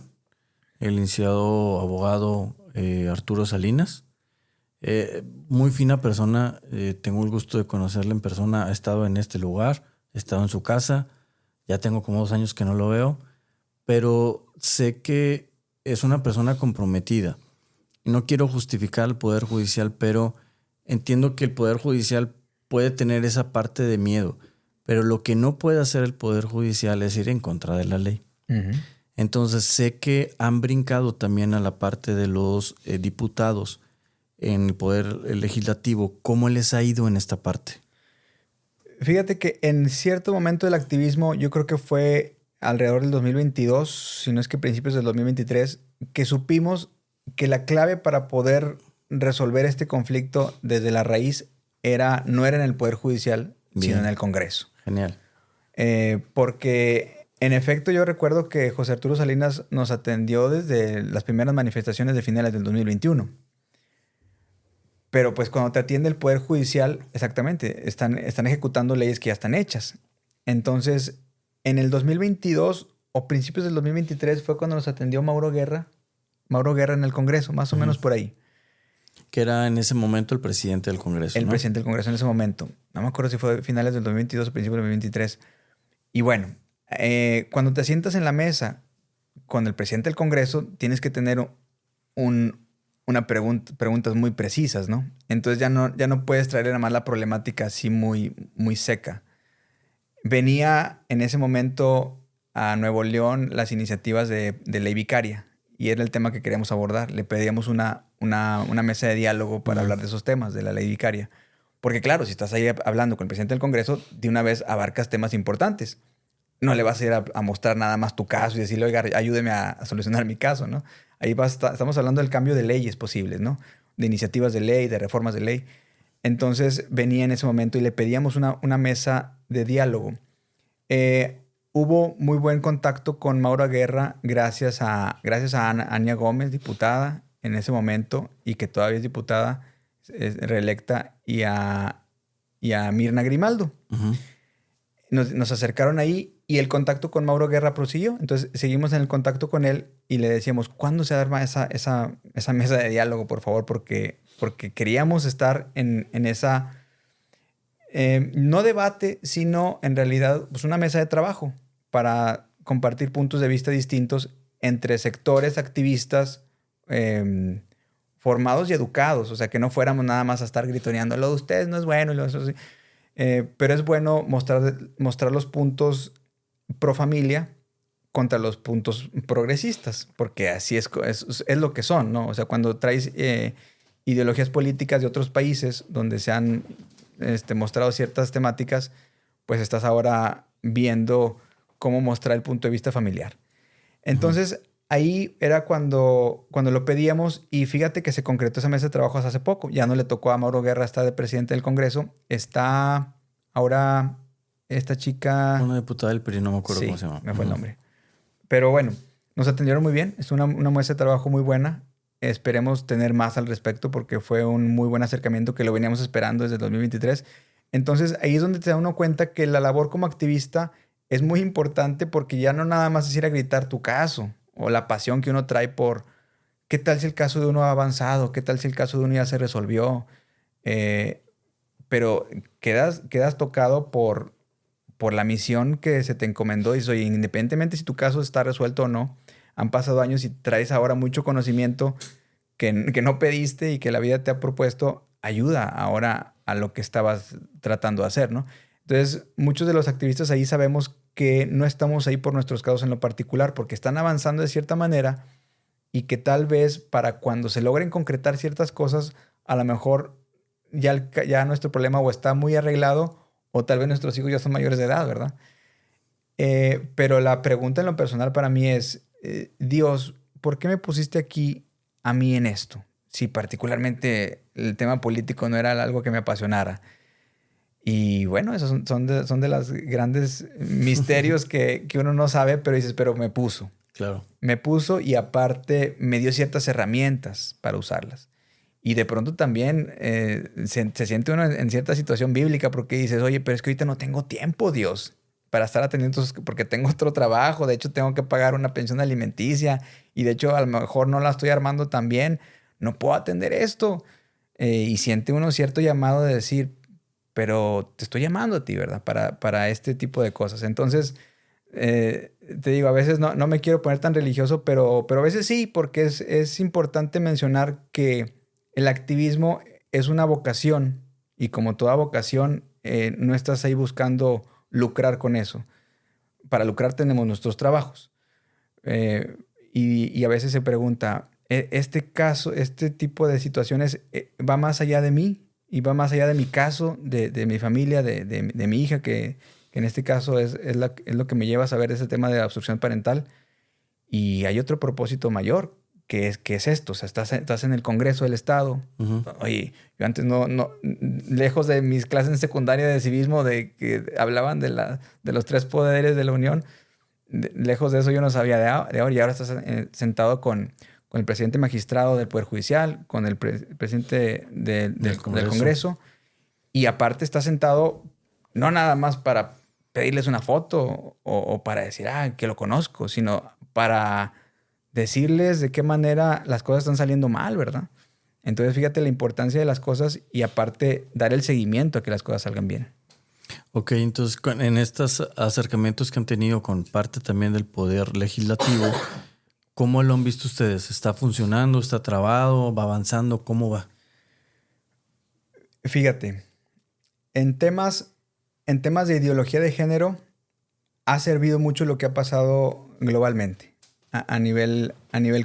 el licenciado abogado Arturo Salinas. Muy fina persona, tengo el gusto de conocerla en persona, ha estado en este lugar, he estado en su casa, ya tengo como 2 años que no lo veo, pero sé que es una persona comprometida. No quiero justificar al Poder Judicial, pero entiendo que el Poder Judicial puede tener esa parte de miedo, pero lo que no puede hacer el Poder Judicial es ir en contra de la ley. Uh-huh. Entonces sé que han brincado también a la parte de los diputados en el Poder Legislativo. ¿Cómo les ha ido en esta parte? Fíjate que en cierto momento del activismo, yo creo que fue alrededor del 2022, si no es que principios del 2023, que supimos que la clave para poder resolver este conflicto desde la raíz no era en el Poder Judicial, sino en el Congreso. Genial. Porque en efecto yo recuerdo que José Arturo Salinas nos atendió desde las primeras manifestaciones de finales del 2021. Pero pues cuando te atiende el Poder Judicial, exactamente, están ejecutando leyes que ya están hechas. Entonces, en el 2022 o principios del 2023 fue cuando nos atendió Mauro Guerra en el Congreso, más o menos por ahí. Que era en ese momento el presidente del Congreso, El presidente del Congreso en ese momento. No me acuerdo si fue finales del 2022 o principios del 2023. Y bueno, cuando te sientas en la mesa con el presidente del Congreso, tienes que tener preguntas muy precisas, ¿no? Entonces ya no puedes traer nada más la problemática así muy, muy seca. Venía en ese momento a Nuevo León las iniciativas de ley vicaria y era el tema que queríamos abordar. Le pedíamos una mesa de diálogo para hablar de esos temas, de la ley vicaria. Porque claro, si estás ahí hablando con el presidente del Congreso, de una vez abarcas temas importantes. No le vas a ir a mostrar nada más tu caso y decirle, oiga, ayúdeme a solucionar mi caso, ¿no? Ahí estamos hablando del cambio de leyes posibles, ¿no? De iniciativas de ley, de reformas de ley. Entonces venía en ese momento y le pedíamos una mesa de diálogo. Hubo muy buen contacto con Mauro Guerra gracias a Ania Gómez, diputada en ese momento y que todavía es diputada reelecta, y a Mirna Grimaldo. Uh-huh. Nos acercaron ahí y el contacto con Mauro Guerra prosiguió. Entonces seguimos en el contacto con él y le decíamos, ¿cuándo se arma esa mesa de diálogo, por favor? Porque queríamos estar en esa, no debate, sino en realidad pues una mesa de trabajo para compartir puntos de vista distintos entre sectores activistas formados y educados. O sea, que no fuéramos nada más a estar gritoneando, lo de ustedes no es bueno. Pero es bueno mostrar los puntos pro familia contra los puntos progresistas, porque así es lo que son, ¿no? O sea, cuando traes ideologías políticas de otros países donde se han mostrado ciertas temáticas, pues estás ahora viendo cómo mostrar el punto de vista familiar. Entonces, ahí era cuando lo pedíamos y fíjate que se concretó esa mesa de trabajo hasta hace poco. Ya no le tocó a Mauro Guerra estar de presidente del Congreso. Está ahora esta chica... Una diputada del PRI, no me acuerdo cómo Sí, se llama. me fue el nombre. Pero bueno, nos atendieron muy bien. Es una muestra de trabajo muy buena. Esperemos tener más al respecto porque fue un muy buen acercamiento que lo veníamos esperando desde el 2023. Entonces ahí es donde te da uno cuenta que la labor como activista es muy importante porque ya no nada más es ir a gritar tu caso o la pasión que uno trae por qué tal si el caso de uno ha avanzado, qué tal si el caso de uno ya se resolvió. Eh, pero quedas tocado por la misión que se te encomendó. Y dices, oye, independientemente si tu caso está resuelto o no, han pasado años y traes ahora mucho conocimiento que no pediste y que la vida te ha propuesto, ayuda ahora a lo que estabas tratando de hacer, ¿no? Entonces, muchos de los activistas ahí sabemos que no estamos ahí por nuestros casos en lo particular, porque están avanzando de cierta manera y que tal vez para cuando se logren concretar ciertas cosas, a lo mejor ya nuestro problema o está muy arreglado o tal vez nuestros hijos ya son mayores de edad, ¿verdad? Pero la pregunta en lo personal para mí es, Dios, ¿por qué me pusiste aquí a mí en esto? Si particularmente el tema político no era algo que me apasionara. Y bueno, esos son de los grandes misterios que uno no sabe, pero dices, pero me puso. Claro. Me puso y aparte me dio ciertas herramientas para usarlas. Y de pronto también se siente uno en cierta situación bíblica porque dices, oye, pero es que ahorita no tengo tiempo, Dios, para estar atendiendo, porque tengo otro trabajo, de hecho tengo que pagar una pensión alimenticia y de hecho a lo mejor no la estoy armando tan bien, no puedo atender esto. Y siente uno cierto llamado de decir, pero te estoy llamando a ti, ¿verdad? Para este tipo de cosas. Entonces, te digo, a veces no me quiero poner tan religioso, pero a veces sí, porque es importante mencionar que el activismo es una vocación y como toda vocación, no estás ahí buscando lucrar con eso. Para lucrar tenemos nuestros trabajos. Eh, y a veces se pregunta, Este caso, este tipo de situaciones va más allá de mí y va más allá de mi caso, de mi familia, de mi hija, que en este caso es lo que me lleva a saber ese tema de la obstrucción parental. Y hay otro propósito mayor, que es esto. O sea, estás en el Congreso del Estado. Ujú. Oye, yo antes lejos de mis clases en secundaria de civismo, de que hablaban de los tres poderes de la Unión, lejos de eso yo no sabía de ahora. Y ahora estás sentado con el presidente magistrado del Poder Judicial, con el presidente del Congreso. Y aparte estás sentado no nada más para pedirles una foto o para decir, que lo conozco, sino para decirles de qué manera las cosas están saliendo mal, ¿verdad? Entonces fíjate la importancia de las cosas y aparte dar el seguimiento a que las cosas salgan bien. Ok, entonces en estos acercamientos que han tenido con parte también del poder legislativo, ¿cómo lo han visto ustedes? ¿Está funcionando? ¿Está trabado? ¿Va avanzando? ¿Cómo va? Fíjate, en temas de ideología de género ha servido mucho lo que ha pasado globalmente, a nivel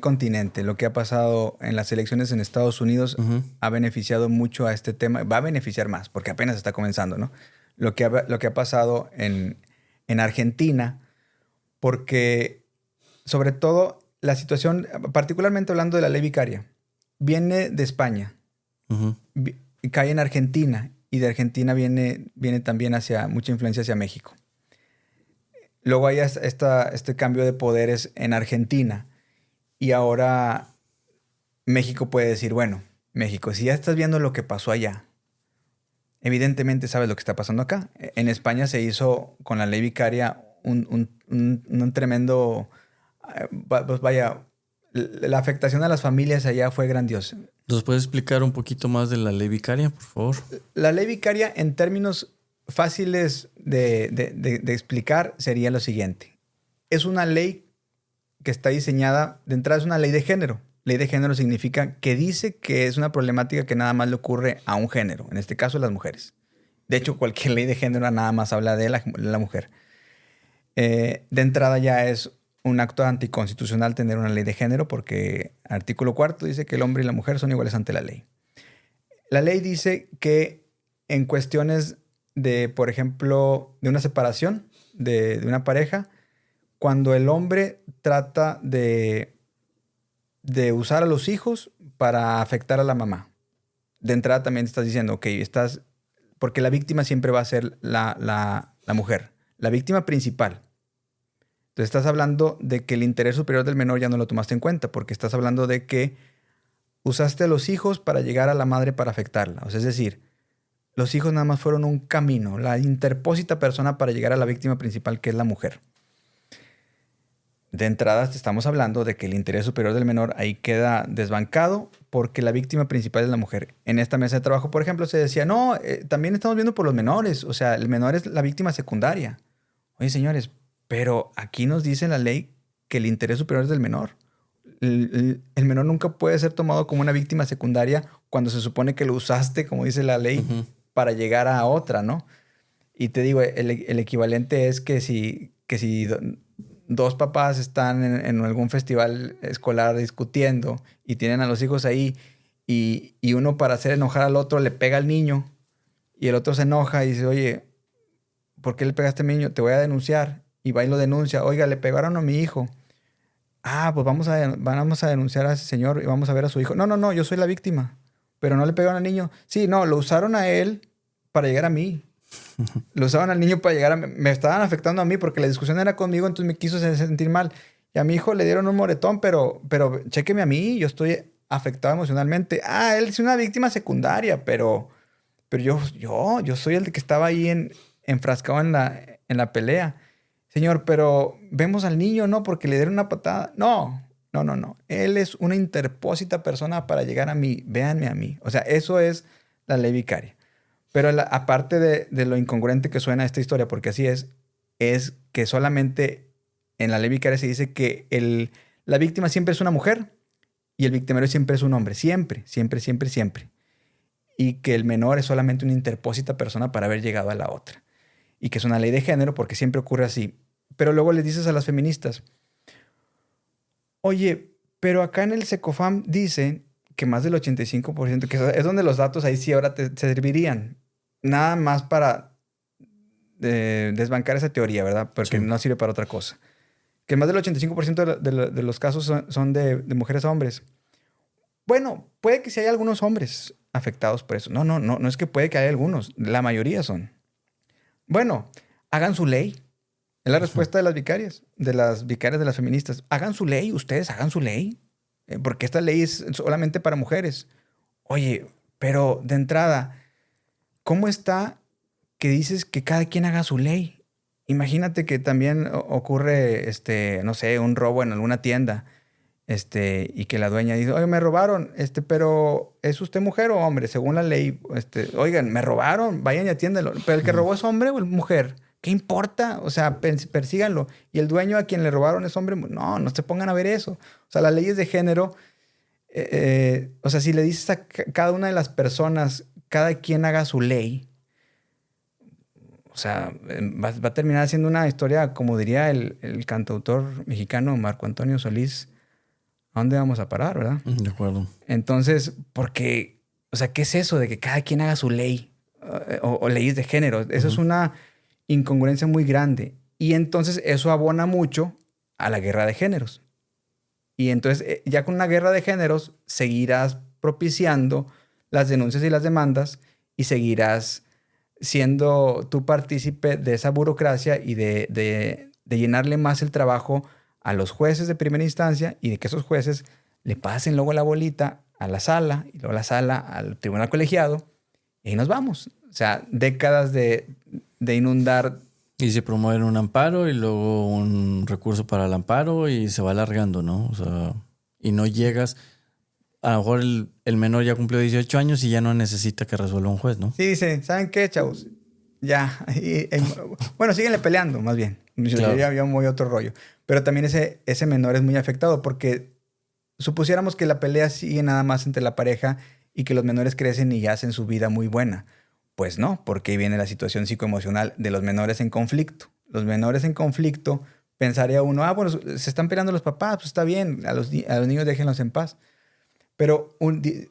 continente. Lo que ha pasado en las elecciones en Estados Unidos Ujú. ha beneficiado mucho a este tema. Va a beneficiar más, porque apenas está comenzando, ¿no? Lo que ha pasado en Argentina, porque sobre todo la situación, particularmente hablando de la ley vicaria, viene de España, Ujú. cae en Argentina y de Argentina viene también hacia mucha influencia hacia México. Luego hay este cambio de poderes en Argentina y ahora México puede decir, bueno, México, si ya estás viendo lo que pasó allá, evidentemente sabes lo que está pasando acá. En España se hizo con la ley vicaria un tremendo, pues vaya, la afectación a las familias allá fue grandiosa. ¿Nos puedes explicar un poquito más de la ley vicaria, por favor? La ley vicaria, en términos fáciles de explicar, sería lo siguiente. Es una ley que está diseñada, de entrada es una ley de género. Ley de género significa que dice que es una problemática que nada más le ocurre a un género, en este caso las mujeres. De hecho, cualquier ley de género nada más habla de la mujer. De entrada ya es un acto anticonstitucional tener una ley de género porque artículo 4 dice que el hombre y la mujer son iguales ante la ley. La ley dice que en cuestiones de, por ejemplo, de una separación de una pareja, cuando el hombre trata de usar a los hijos para afectar a la mamá. De entrada también estás diciendo, ok, porque la víctima siempre va a ser la mujer, la víctima principal. Entonces estás hablando de que el interés superior del menor ya no lo tomaste en cuenta, porque estás hablando de que usaste a los hijos para llegar a la madre para afectarla. O sea, es decir, los hijos nada más fueron un camino, la interpósita persona para llegar a la víctima principal, que es la mujer. De entrada te estamos hablando de que el interés superior del menor ahí queda desbancado porque la víctima principal es la mujer. En esta mesa de trabajo, por ejemplo, se decía, no, también estamos viendo por los menores. O sea, el menor es la víctima secundaria. Oye, señores, pero aquí nos dice la ley que el interés superior es del menor. El menor nunca puede ser tomado como una víctima secundaria cuando se supone que lo usaste, como dice la ley, para llegar a otra, ¿no? Y te digo, el equivalente es que si dos papás están en algún festival escolar discutiendo y tienen a los hijos ahí y uno para hacer enojar al otro le pega al niño y el otro se enoja y dice, oye, ¿por qué le pegaste a mi niño? Te voy a denunciar. Y va y lo denuncia. Oiga, le pegaron a mi hijo. Ah, pues vamos a denunciar a ese señor y vamos a ver a su hijo. No, yo soy la víctima. Pero no le pegaron al niño. Sí, no, lo usaron a él para llegar a mí. Lo usaban al niño para llegar a mí. Me estaban afectando a mí porque la discusión era conmigo, entonces me quiso sentir mal. Y a mi hijo le dieron un moretón, pero chéqueme a mí, yo estoy afectado emocionalmente. Ah, él es una víctima secundaria, pero yo soy el que estaba ahí enfrascado en la pelea. Señor, pero vemos al niño, ¿no? Porque le dieron una patada. No. Él es una interpósita persona para llegar a mí. Véanme a mí. O sea, eso es la ley vicaria. Pero aparte de lo incongruente que suena esta historia, porque así es que solamente en la ley vicaria se dice que la víctima siempre es una mujer y el victimario siempre es un hombre. Siempre. Y que el menor es solamente una interpósita persona para haber llegado a la otra. Y que es una ley de género porque siempre ocurre así. Pero luego les dices a las feministas, oye, pero acá en el SECOFAM dice que más del 85%, que es donde los datos ahí sí ahora te servirían. Nada más para desbancar esa teoría, ¿verdad? Porque no sirve para otra cosa. Que más del 85% de los casos son de mujeres a hombres. Bueno, puede que sí haya algunos hombres afectados por eso. No es que puede que haya algunos. La mayoría son. Bueno, hagan su ley. Es la respuesta de las vicarias de las feministas. Hagan su ley, ustedes hagan su ley. Porque esta ley es solamente para mujeres. Oye, pero de entrada, ¿cómo está que dices que cada quien haga su ley? Imagínate que también ocurre, no sé, un robo en alguna tienda, y que la dueña dice, oye, me robaron, pero ¿es usted mujer o hombre? Según la ley, oigan, me robaron, vayan y atiéndanlo. Pero el que robó es hombre o es mujer. ¿Qué importa? O sea, persíganlo. Y el dueño a quien le robaron es hombre. No se pongan a ver eso. O sea, las leyes de género, o sea, si le dices a cada una de las personas, cada quien haga su ley, o sea, va a terminar siendo una historia, como diría el cantautor mexicano Marco Antonio Solís, ¿a dónde vamos a parar, verdad? De acuerdo. Entonces, porque, o sea, ¿qué es eso de que cada quien haga su ley o leyes de género? Eso es una incongruencia muy grande. Y entonces eso abona mucho a la guerra de géneros. Y entonces ya con una guerra de géneros seguirás propiciando las denuncias y las demandas y seguirás siendo tú partícipe de esa burocracia y de llenarle más el trabajo a los jueces de primera instancia y de que esos jueces le pasen luego la bolita a la sala y luego la sala al tribunal colegiado y ahí nos vamos. O sea, décadas de inundar. Y se promueve un amparo y luego un recurso para el amparo y se va alargando, ¿no? O sea, y no llegas. A lo mejor el menor ya cumplió 18 años y ya no necesita que resuelva un juez, ¿no? Sí, dice, ¿saben qué, chavos? Ya. Bueno, síguenle peleando, más bien. Claro. Ya había muy otro rollo. Pero también ese menor es muy afectado porque supusiéramos que la pelea sigue nada más entre la pareja y que los menores crecen y ya hacen su vida muy buena. Pues no, porque ahí viene la situación psicoemocional de los menores en conflicto. Los menores en conflicto, pensaría uno, bueno, se están peleando los papás, pues está bien, a los niños déjenlos en paz. Pero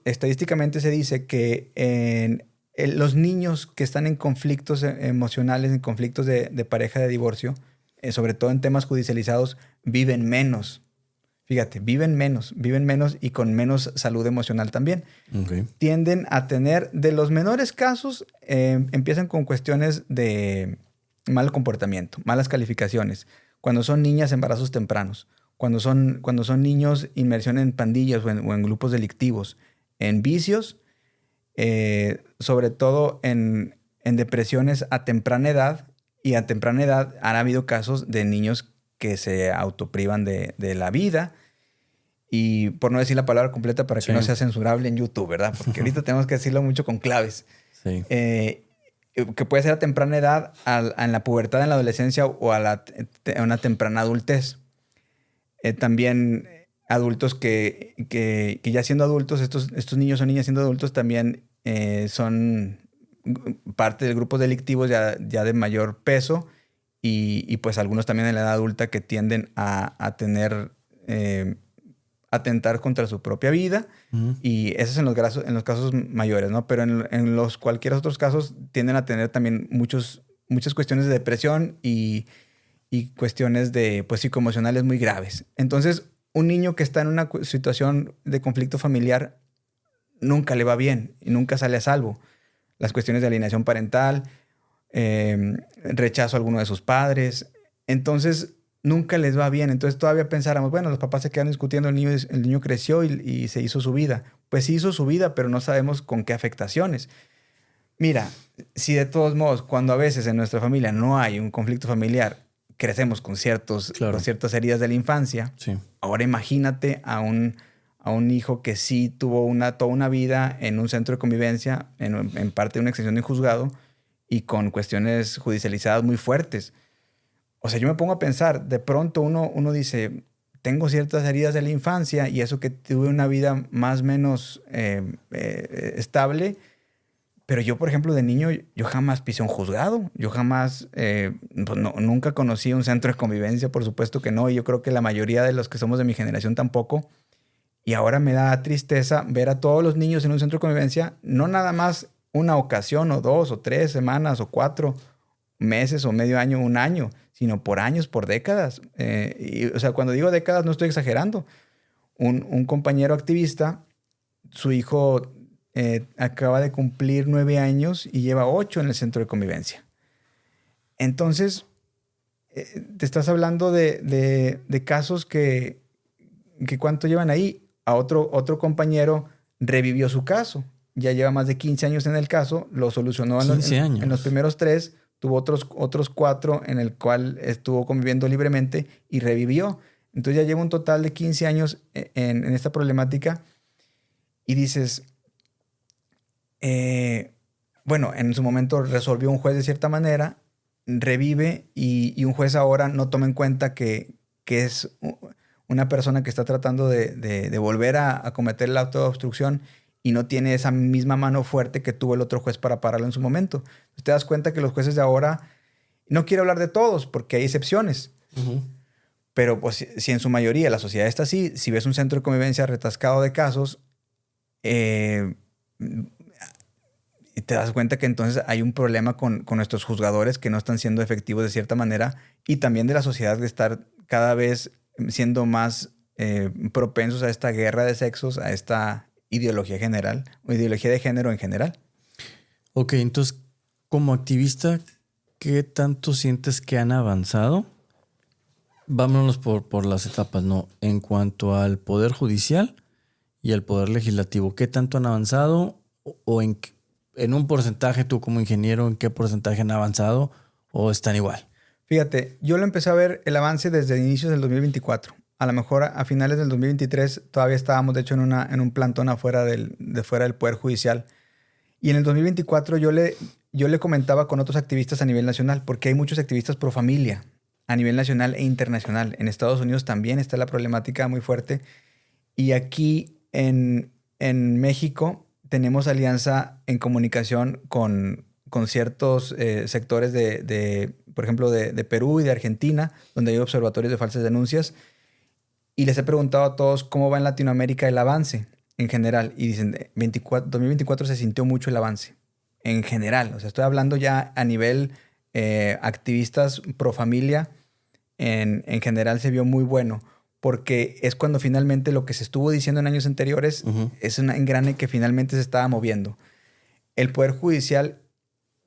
estadísticamente se dice que los niños que están en conflictos emocionales, en conflictos de pareja de divorcio, sobre todo en temas judicializados, viven menos. Fíjate, viven menos y con menos salud emocional también. Ok. Tienden a tener, de los menores casos, empiezan con cuestiones de mal comportamiento, malas calificaciones. Cuando son niñas, embarazos tempranos. Cuando son niños, inmersión en pandillas o en grupos delictivos. En vicios, sobre todo en depresiones a temprana edad. Y a temprana edad han habido casos de niños que se autoprivan de la vida. Y por no decir la palabra completa para que Sí. no sea censurable en YouTube, ¿verdad? Porque ahorita tenemos que decirlo mucho con claves. Sí. Que puede ser a temprana edad, en la pubertad, en la adolescencia o a una temprana adultez. También adultos que ya siendo adultos, estos niños o niñas siendo adultos también son parte de grupos delictivos ya de mayor peso y pues algunos también en la edad adulta que tienden a tener, atentar contra su propia vida. Ujú. Y eso es en los casos mayores, ¿no? Pero en los cualquier otros casos tienden a tener también muchas cuestiones de depresión y cuestiones de, pues, psicoemocionales muy graves. Entonces, un niño que está en una situación de conflicto familiar nunca le va bien y nunca sale a salvo. Las cuestiones de alienación parental, rechazo a alguno de sus padres. Entonces, nunca les va bien. Entonces, todavía pensáramos, bueno, los papás se quedan discutiendo, el niño creció y se hizo su vida. Pues sí hizo su vida, pero no sabemos con qué afectaciones. Mira, si de todos modos, cuando a veces en nuestra familia no hay un conflicto familiar, crecemos con Claro. ciertas heridas de la infancia, Sí. ahora imagínate a un hijo que sí tuvo toda una vida en un centro de convivencia, en parte de una extensión de juzgado y con cuestiones judicializadas muy fuertes. O sea, yo me pongo a pensar, de pronto uno dice, tengo ciertas heridas de la infancia y eso que tuve una vida más o menos estable. Pero yo, por ejemplo, de niño, yo jamás pisé un juzgado. Yo jamás, pues nunca conocí un centro de convivencia, por supuesto que no. Y yo creo que la mayoría de los que somos de mi generación tampoco. Y ahora me da tristeza ver a todos los niños en un centro de convivencia, no nada más una ocasión o 2 o 3 semanas o 4 meses o medio año, un año, sino por años, por décadas. O sea, cuando digo décadas no estoy exagerando. Un compañero activista, su hijo acaba de cumplir 9 años y lleva 8 en el centro de convivencia. Entonces, te estás hablando de casos que ¿cuánto llevan ahí? A otro compañero revivió su caso. Ya lleva más de 15 años en el caso, lo solucionó 15 en los años. primeros 3, tuvo otros 4 en el cual estuvo conviviendo libremente y revivió. Entonces ya lleva un total de 15 años en esta problemática y dices, bueno, en su momento resolvió un juez de cierta manera, revive y un juez ahora no toma en cuenta que es una persona que está tratando de volver a cometer la autoobstrucción y no tiene esa misma mano fuerte que tuvo el otro juez para pararlo en su momento. Te das cuenta que los jueces de ahora, no quiero hablar de todos porque hay excepciones, Ujú. pero pues, si en su mayoría la sociedad está así, si ves un centro de convivencia retascado de casos, y te das cuenta que entonces hay un problema con nuestros juzgadores que no están siendo efectivos de cierta manera y también de la sociedad de estar cada vez siendo más propensos a esta guerra de sexos, a esta ideología general o ideología de género en general. Ok, entonces, como activista, ¿qué tanto sientes que han avanzado? Vámonos por las etapas, ¿no? En cuanto al Poder Judicial y al Poder Legislativo, ¿qué tanto han avanzado? ¿O en un porcentaje, tú como ingeniero, en qué porcentaje han avanzado o están igual? Fíjate, yo lo empecé a ver el avance desde inicios del 2024. A lo mejor a finales del 2023 todavía estábamos, de hecho, en un plantón fuera del Poder Judicial. Y en el 2024 yo le comentaba con otros activistas a nivel nacional, porque hay muchos activistas pro familia a nivel nacional e internacional. En Estados Unidos también está la problemática muy fuerte. Y aquí en México tenemos alianza en comunicación con ciertos sectores por ejemplo, de Perú y de Argentina, donde hay observatorios de falsas denuncias. Y les he preguntado a todos cómo va en Latinoamérica el avance en general. Y dicen, 2024 se sintió mucho el avance en general. O sea, estoy hablando ya a nivel activistas pro familia. En general se vio muy bueno porque es cuando finalmente lo que se estuvo diciendo en años anteriores es un engrane que finalmente se estaba moviendo. El Poder Judicial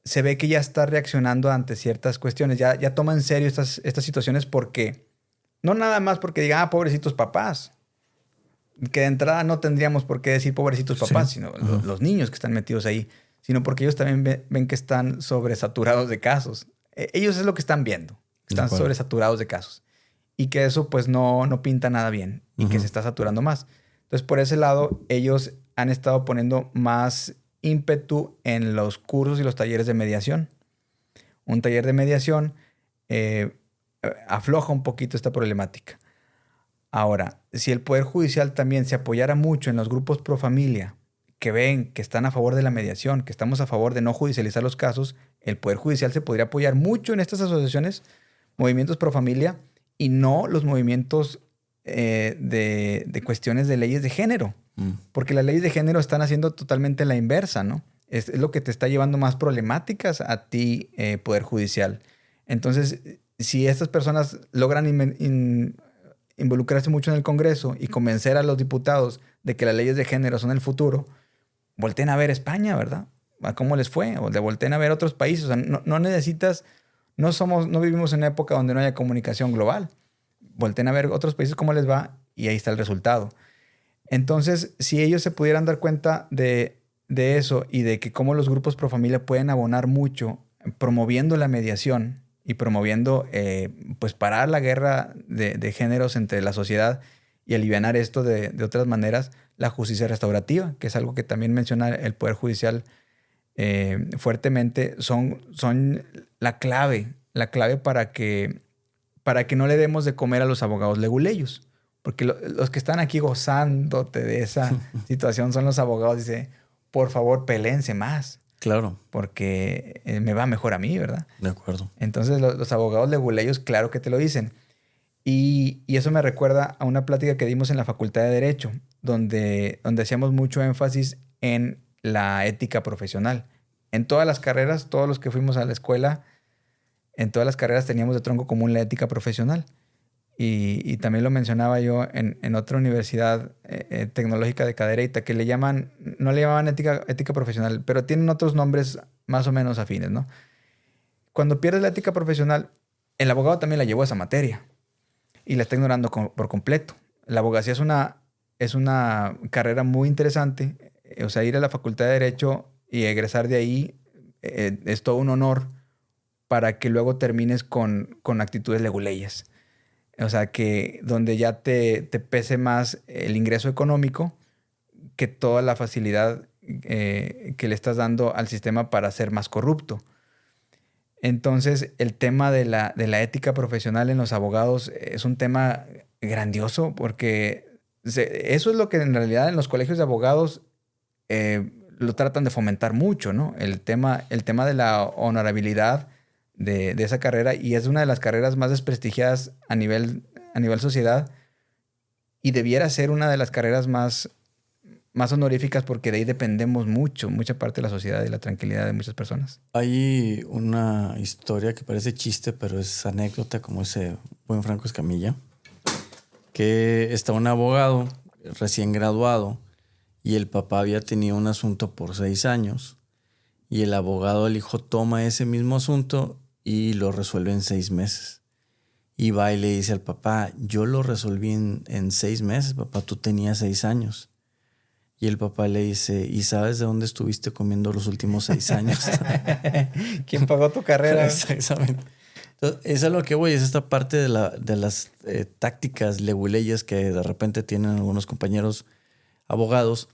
se ve que ya está reaccionando ante ciertas cuestiones, ya toma en serio estas situaciones porque, no nada más porque diga, pobrecitos papás, que de entrada no tendríamos por qué decir pobrecitos papás, sino los niños que están metidos ahí, sino porque ellos también ven que están sobresaturados de casos. Ellos es lo que están viendo, están sobresaturados de casos. Y que eso pues no pinta nada bien y que se está saturando más. Entonces, por ese lado, ellos han estado poniendo más ímpetu en los cursos y los talleres de mediación. Un taller de mediación afloja un poquito esta problemática. Ahora, si el Poder Judicial también se apoyara mucho en los grupos pro familia, que ven que están a favor de la mediación, que estamos a favor de no judicializar los casos, el Poder Judicial se podría apoyar mucho en estas asociaciones, movimientos pro familia, y no los movimientos de cuestiones de leyes de género. Porque las leyes de género están haciendo totalmente la inversa, ¿no? Es lo que te está llevando más problemáticas a ti, Poder Judicial. Entonces, si estas personas logran involucrarse mucho en el Congreso y convencer a los diputados de que las leyes de género son el futuro, volteen a ver España, ¿verdad? A cómo les fue. O volteen a ver otros países. O sea, no necesitas... No vivimos en una época donde no haya comunicación global. Volten a ver otros países cómo les va y ahí está el resultado. Entonces, si ellos se pudieran dar cuenta de eso y de que cómo los grupos pro familia pueden abonar mucho promoviendo la mediación y promoviendo, pues, parar la guerra de géneros entre la sociedad y alivianar esto de otras maneras, la justicia restaurativa, que es algo que también menciona el Poder Judicial fuertemente, son la clave para que no le demos de comer a los abogados leguleyos. Porque los que están aquí gozándote de esa situación son los abogados. Dice, por favor, peléense más. Claro. Porque me va mejor a mí, ¿verdad? De acuerdo. Entonces, los abogados leguleyos, claro que te lo dicen. Y eso me recuerda a una plática que dimos en la Facultad de Derecho, donde hacíamos mucho énfasis en la ética profesional. En todas las carreras, todos los que fuimos a la escuela, en todas las carreras teníamos de tronco común la ética profesional. Y también lo mencionaba yo en otra universidad tecnológica de Cadereyta, que no le llamaban ética profesional, pero tienen otros nombres más o menos afines, ¿no? Cuando pierdes la ética profesional, el abogado también la llevó a esa materia y la está ignorando por completo. La abogacía es una carrera muy interesante. O sea, ir a la Facultad de Derecho y egresar de ahí es todo un honor para que luego termines con actitudes leguleyas. O sea, que donde ya te pese más el ingreso económico que toda la facilidad que le estás dando al sistema para ser más corrupto. Entonces, el tema de la ética profesional en los abogados es un tema grandioso porque eso es lo que en realidad en los colegios de abogados lo tratan de fomentar mucho, ¿no? El tema de la honorabilidad de esa carrera, y es una de las carreras más desprestigiadas a nivel sociedad, y debiera ser una de las carreras más honoríficas porque de ahí dependemos mucha parte de la sociedad y la tranquilidad de muchas personas. Hay una historia que parece chiste, pero es anécdota, como ese buen Franco Escamilla, que está un abogado recién graduado y el papá había tenido un asunto por 6 años y el abogado, el hijo, toma ese mismo asunto y lo resuelve en 6 meses. Y va y le dice al papá, yo lo resolví en 6 meses, papá, tú tenías 6 años. Y el papá le dice, ¿y sabes de dónde estuviste comiendo los últimos 6 años? ¿Quién pagó tu carrera? Exactamente. Entonces, eso es lo que voy, es esta parte de las tácticas leguleyes que de repente tienen algunos compañeros abogados,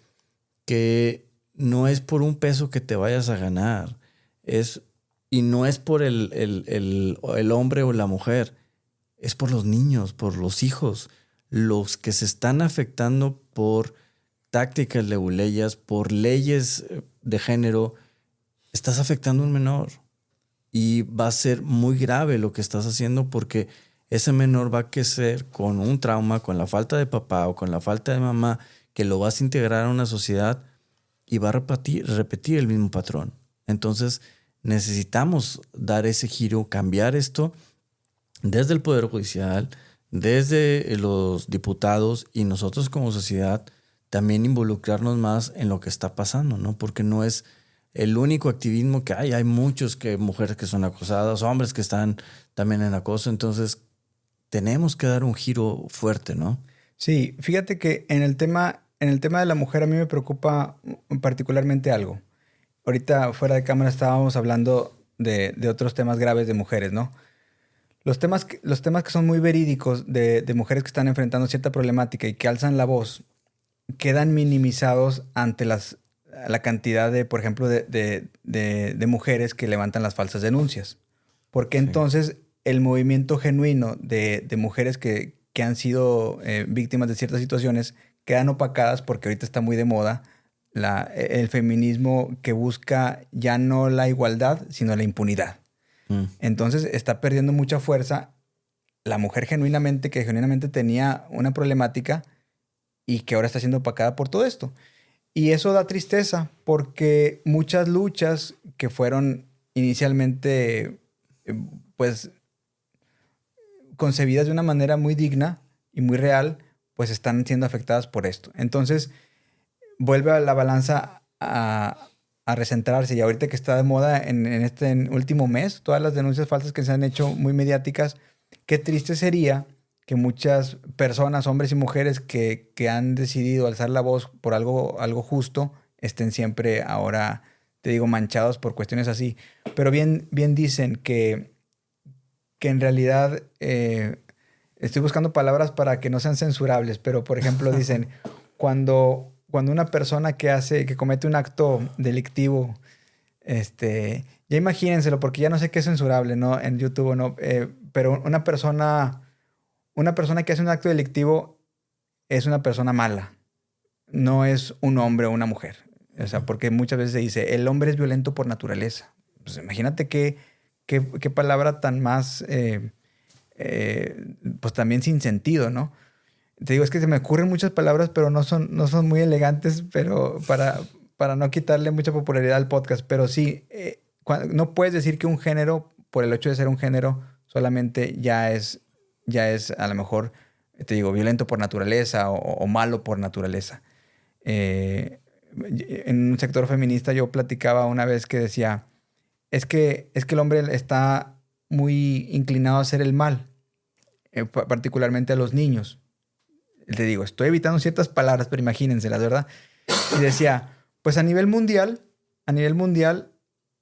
que no es por un peso que te vayas a ganar, y no es por el hombre o la mujer, es por los niños, por los hijos, los que se están afectando por tácticas leguleyas, por leyes de género. Estás afectando a un menor y va a ser muy grave lo que estás haciendo, porque ese menor va a crecer con un trauma, con la falta de papá o con la falta de mamá, que lo vas a integrar a una sociedad y va a repetir el mismo patrón. Entonces necesitamos dar ese giro, cambiar esto desde el Poder Judicial, desde los diputados y nosotros como sociedad también involucrarnos más en lo que está pasando, ¿no? Porque no es el único activismo que hay. Hay muchos mujeres que son acosadas, hombres que están también en acoso. Entonces, tenemos que dar un giro fuerte, ¿no? Sí, fíjate que en el tema de la mujer a mí me preocupa particularmente algo. Ahorita fuera de cámara estábamos hablando de otros temas graves de mujeres, ¿no? Los temas que son muy verídicos de mujeres que están enfrentando cierta problemática y que alzan la voz, quedan minimizados ante la cantidad de, por ejemplo, de mujeres que levantan las falsas denuncias. Porque Sí. entonces el movimiento genuino de mujeres que han sido víctimas de ciertas situaciones quedan opacadas porque ahorita está muy de moda el feminismo que busca ya no la igualdad, sino la impunidad. Mm. Entonces está perdiendo mucha fuerza la mujer que genuinamente tenía una problemática y que ahora está siendo opacada por todo esto. Y eso da tristeza porque muchas luchas que fueron inicialmente, pues, concebidas de una manera muy digna y muy real, pues están siendo afectadas por esto. Entonces, vuelve a la balanza a recentrarse. Y ahorita que está de moda en este último mes, todas las denuncias falsas que se han hecho muy mediáticas, qué triste sería que muchas personas, hombres y mujeres que han decidido alzar la voz por algo justo, estén siempre ahora, te digo, manchados por cuestiones así. Pero bien, bien dicen que en realidad estoy buscando palabras para que no sean censurables, pero por ejemplo dicen, cuando una persona que comete un acto delictivo, ya imagínenselo, porque ya no sé qué es censurable, ¿no? En YouTube o no, pero una persona que hace un acto delictivo es una persona mala, no es un hombre o una mujer. O sea, porque muchas veces se dice, el hombre es violento por naturaleza. Pues imagínate qué palabra tan más, pues también sin sentido, ¿no? Te digo, es que se me ocurren muchas palabras, pero no son muy elegantes, pero para no quitarle mucha popularidad al podcast. Pero sí, no puedes decir que un género, por el hecho de ser un género, solamente ya es a lo mejor, te digo, violento por naturaleza o malo por naturaleza. Eh, en un sector feminista yo platicaba una vez que decía, es que el hombre está muy inclinado a hacer el mal, particularmente a los niños. Te digo, estoy evitando ciertas palabras, pero imagínense, la verdad. Y decía, pues a nivel mundial,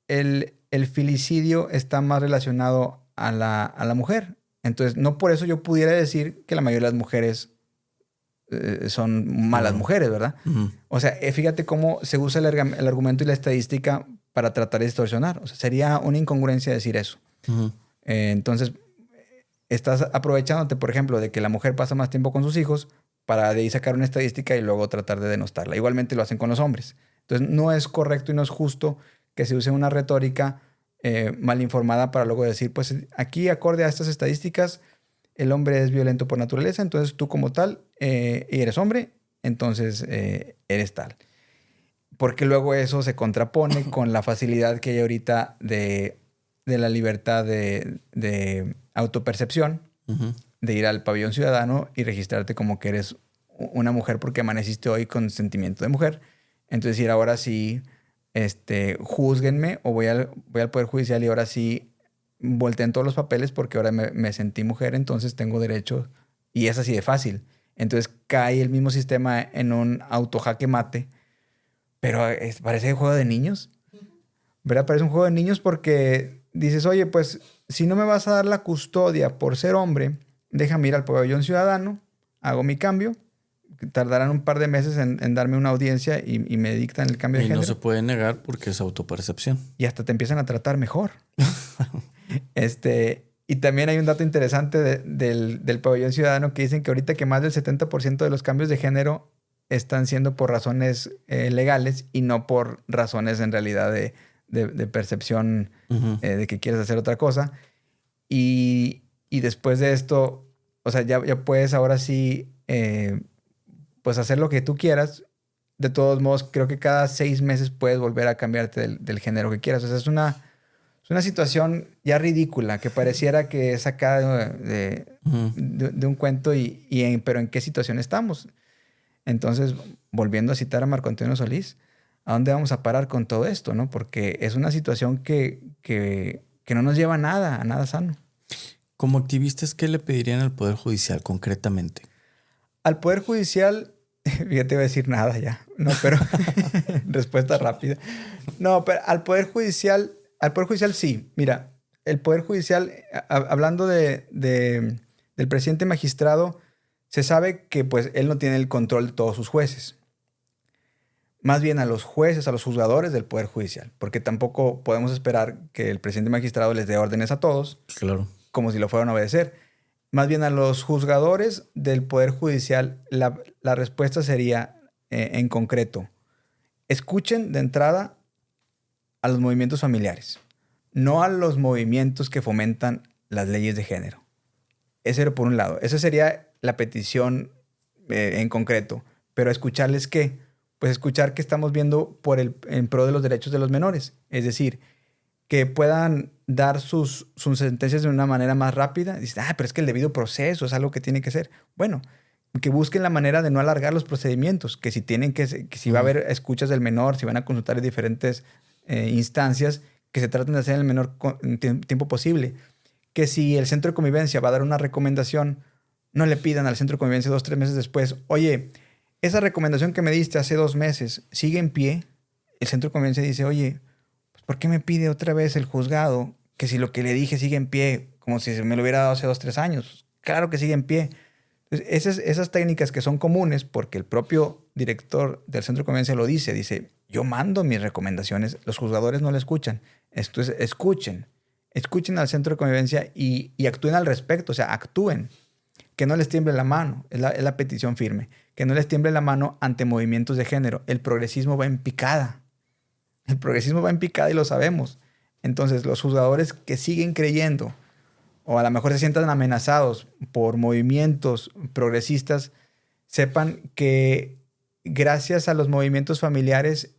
el filicidio está más relacionado a la mujer. Entonces, no por eso yo pudiera decir que la mayoría de las mujeres son malas Claro. mujeres, ¿verdad? Ujú. O sea, fíjate cómo se usa el argumento y la estadística para tratar de distorsionar. O sea, sería una incongruencia decir eso. Ujú. Entonces, estás aprovechándote, por ejemplo, de que la mujer pasa más tiempo con sus hijos para de ahí sacar una estadística y luego tratar de denostarla. Igualmente lo hacen con los hombres. Entonces, no es correcto y no es justo que se use una retórica mal informada para luego decir, pues aquí, acorde a estas estadísticas, el hombre es violento por naturaleza, entonces tú como tal, y eres hombre, entonces eres tal. Porque luego eso se contrapone con la facilidad que hay ahorita de la libertad de autopercepción, Ujú. de ir al pabellón ciudadano y registrarte como que eres una mujer porque amaneciste hoy con sentimiento de mujer. Entonces decir, ahora sí, júzguenme o voy al Poder Judicial y ahora sí volteen todos los papeles porque ahora me sentí mujer, entonces tengo derecho. Y es así de fácil. Entonces cae el mismo sistema en un auto jaque mate, pero parece juego de niños. ¿Verdad? Parece un juego de niños porque dices, oye, pues si no me vas a dar la custodia por ser hombre, déjame ir al pabellón ciudadano, hago mi cambio, tardarán un par de meses en darme una audiencia y me dictan el cambio de Y no género se puede negar porque es autopercepción. y hasta te empiezan a tratar mejor. Y también hay un dato interesante del pabellón ciudadano que dicen que ahorita que más del 70% de los cambios de género están siendo por razones legales y no por razones en realidad de percepción Ujú. de que quieres hacer otra cosa. Y después de esto, o sea, ya puedes ahora sí, pues hacer lo que tú quieras. De todos modos, creo que cada 6 meses puedes volver a cambiarte del género que quieras. O sea, es una situación ya ridícula, que pareciera que es sacada de un cuento, pero ¿en qué situación estamos? Entonces, volviendo a citar a Marco Antonio Solís, ¿a dónde vamos a parar con todo esto, no? Porque es una situación que no nos lleva a nada sano. Como activistas, ¿qué le pedirían al Poder Judicial concretamente? Al Poder Judicial, ya te iba a decir nada ya, no, pero respuesta rápida. No, pero al Poder Judicial sí. Mira, el Poder Judicial, hablando del presidente magistrado, se sabe que pues él no tiene el control de todos sus jueces. Más bien a los jueces, a los juzgadores del Poder Judicial, porque tampoco podemos esperar que el presidente magistrado les dé órdenes a todos, Claro, como si lo fueran a obedecer. Más bien a los juzgadores del Poder Judicial, la respuesta sería, en concreto, escuchen de entrada a los movimientos familiares, no a los movimientos que fomentan las leyes de género. Ese era por un lado. Esa sería la petición en concreto. Pero escucharles qué, pues escuchar que estamos viendo en pro de los derechos de los menores. Es decir, que puedan dar sus sentencias de una manera más rápida. Dicen, pero es que el debido proceso es algo que tiene que ser. Bueno, que busquen la manera de no alargar los procedimientos, que si va a haber escuchas del menor, si van a consultar en diferentes instancias, que se traten de hacer en el menor tiempo posible. Que si el centro de convivencia va a dar una recomendación, no le pidan al centro de convivencia 2 o 3 meses después, oye, esa recomendación que me diste hace 2 meses, ¿sigue en pie? El centro de convivencia dice, oye, pues ¿por qué me pide otra vez el juzgado que si lo que le dije sigue en pie, como si me lo hubiera dado hace 2 o 3 años? Claro que sigue en pie. Entonces, esas técnicas que son comunes, porque el propio director del centro de convivencia lo dice, yo mando mis recomendaciones, los juzgadores no le escuchan. Entonces, escuchen al centro de convivencia y actúen al respecto, o sea, actúen. Que no les tiemble la mano, es la petición firme. Que no les tiemble la mano ante movimientos de género. El progresismo va en picada. El progresismo va en picada y lo sabemos. Entonces, los juzgadores que siguen creyendo o a lo mejor se sientan amenazados por movimientos progresistas, sepan que gracias a los movimientos familiares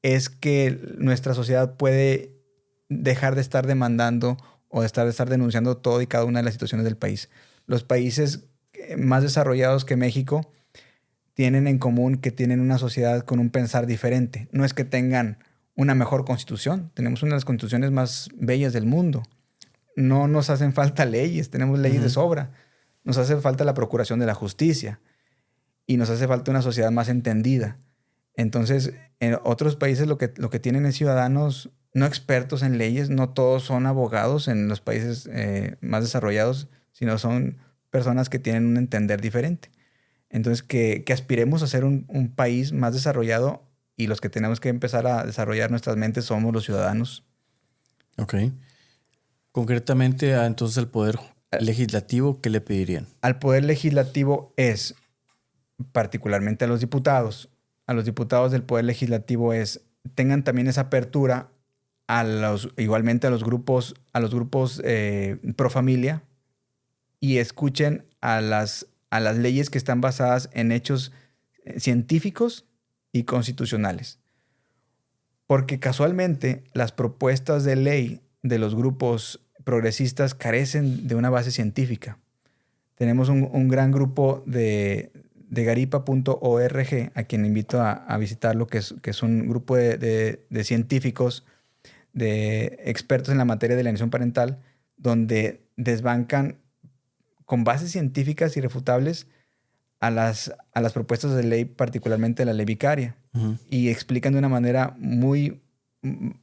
es que nuestra sociedad puede dejar de estar demandando o de estar denunciando todo y cada una de las situaciones del país. Los países más desarrollados que México tienen en común que tienen una sociedad con un pensar diferente. No es que tengan una mejor constitución, tenemos una de las constituciones más bellas del mundo. No nos hacen falta leyes, tenemos leyes de sobra. Nos hace falta la procuración de la justicia y nos hace falta una sociedad más entendida. Entonces, en otros países lo que tienen es ciudadanos no expertos en leyes, no todos son abogados en los países más desarrollados, sino son personas que tienen un entender diferente. Entonces, que aspiremos a ser un país más desarrollado y los que tenemos que empezar a desarrollar nuestras mentes somos los ciudadanos. Ok. Concretamente, entonces, al Poder Legislativo, ¿qué le pedirían? Al Poder Legislativo es, particularmente a los diputados del Poder Legislativo tengan también esa apertura igualmente a los grupos pro familia y escuchen a las leyes que están basadas en hechos científicos y constitucionales. Porque casualmente las propuestas de ley de los grupos progresistas carecen de una base científica. Tenemos un gran grupo de garipa.org, a quien invito a visitarlo, que es un grupo de científicos, de expertos en la materia de alienación parental, donde desbancan con bases científicas irrefutables a las propuestas de ley, particularmente la ley vicaria, y explican de una manera muy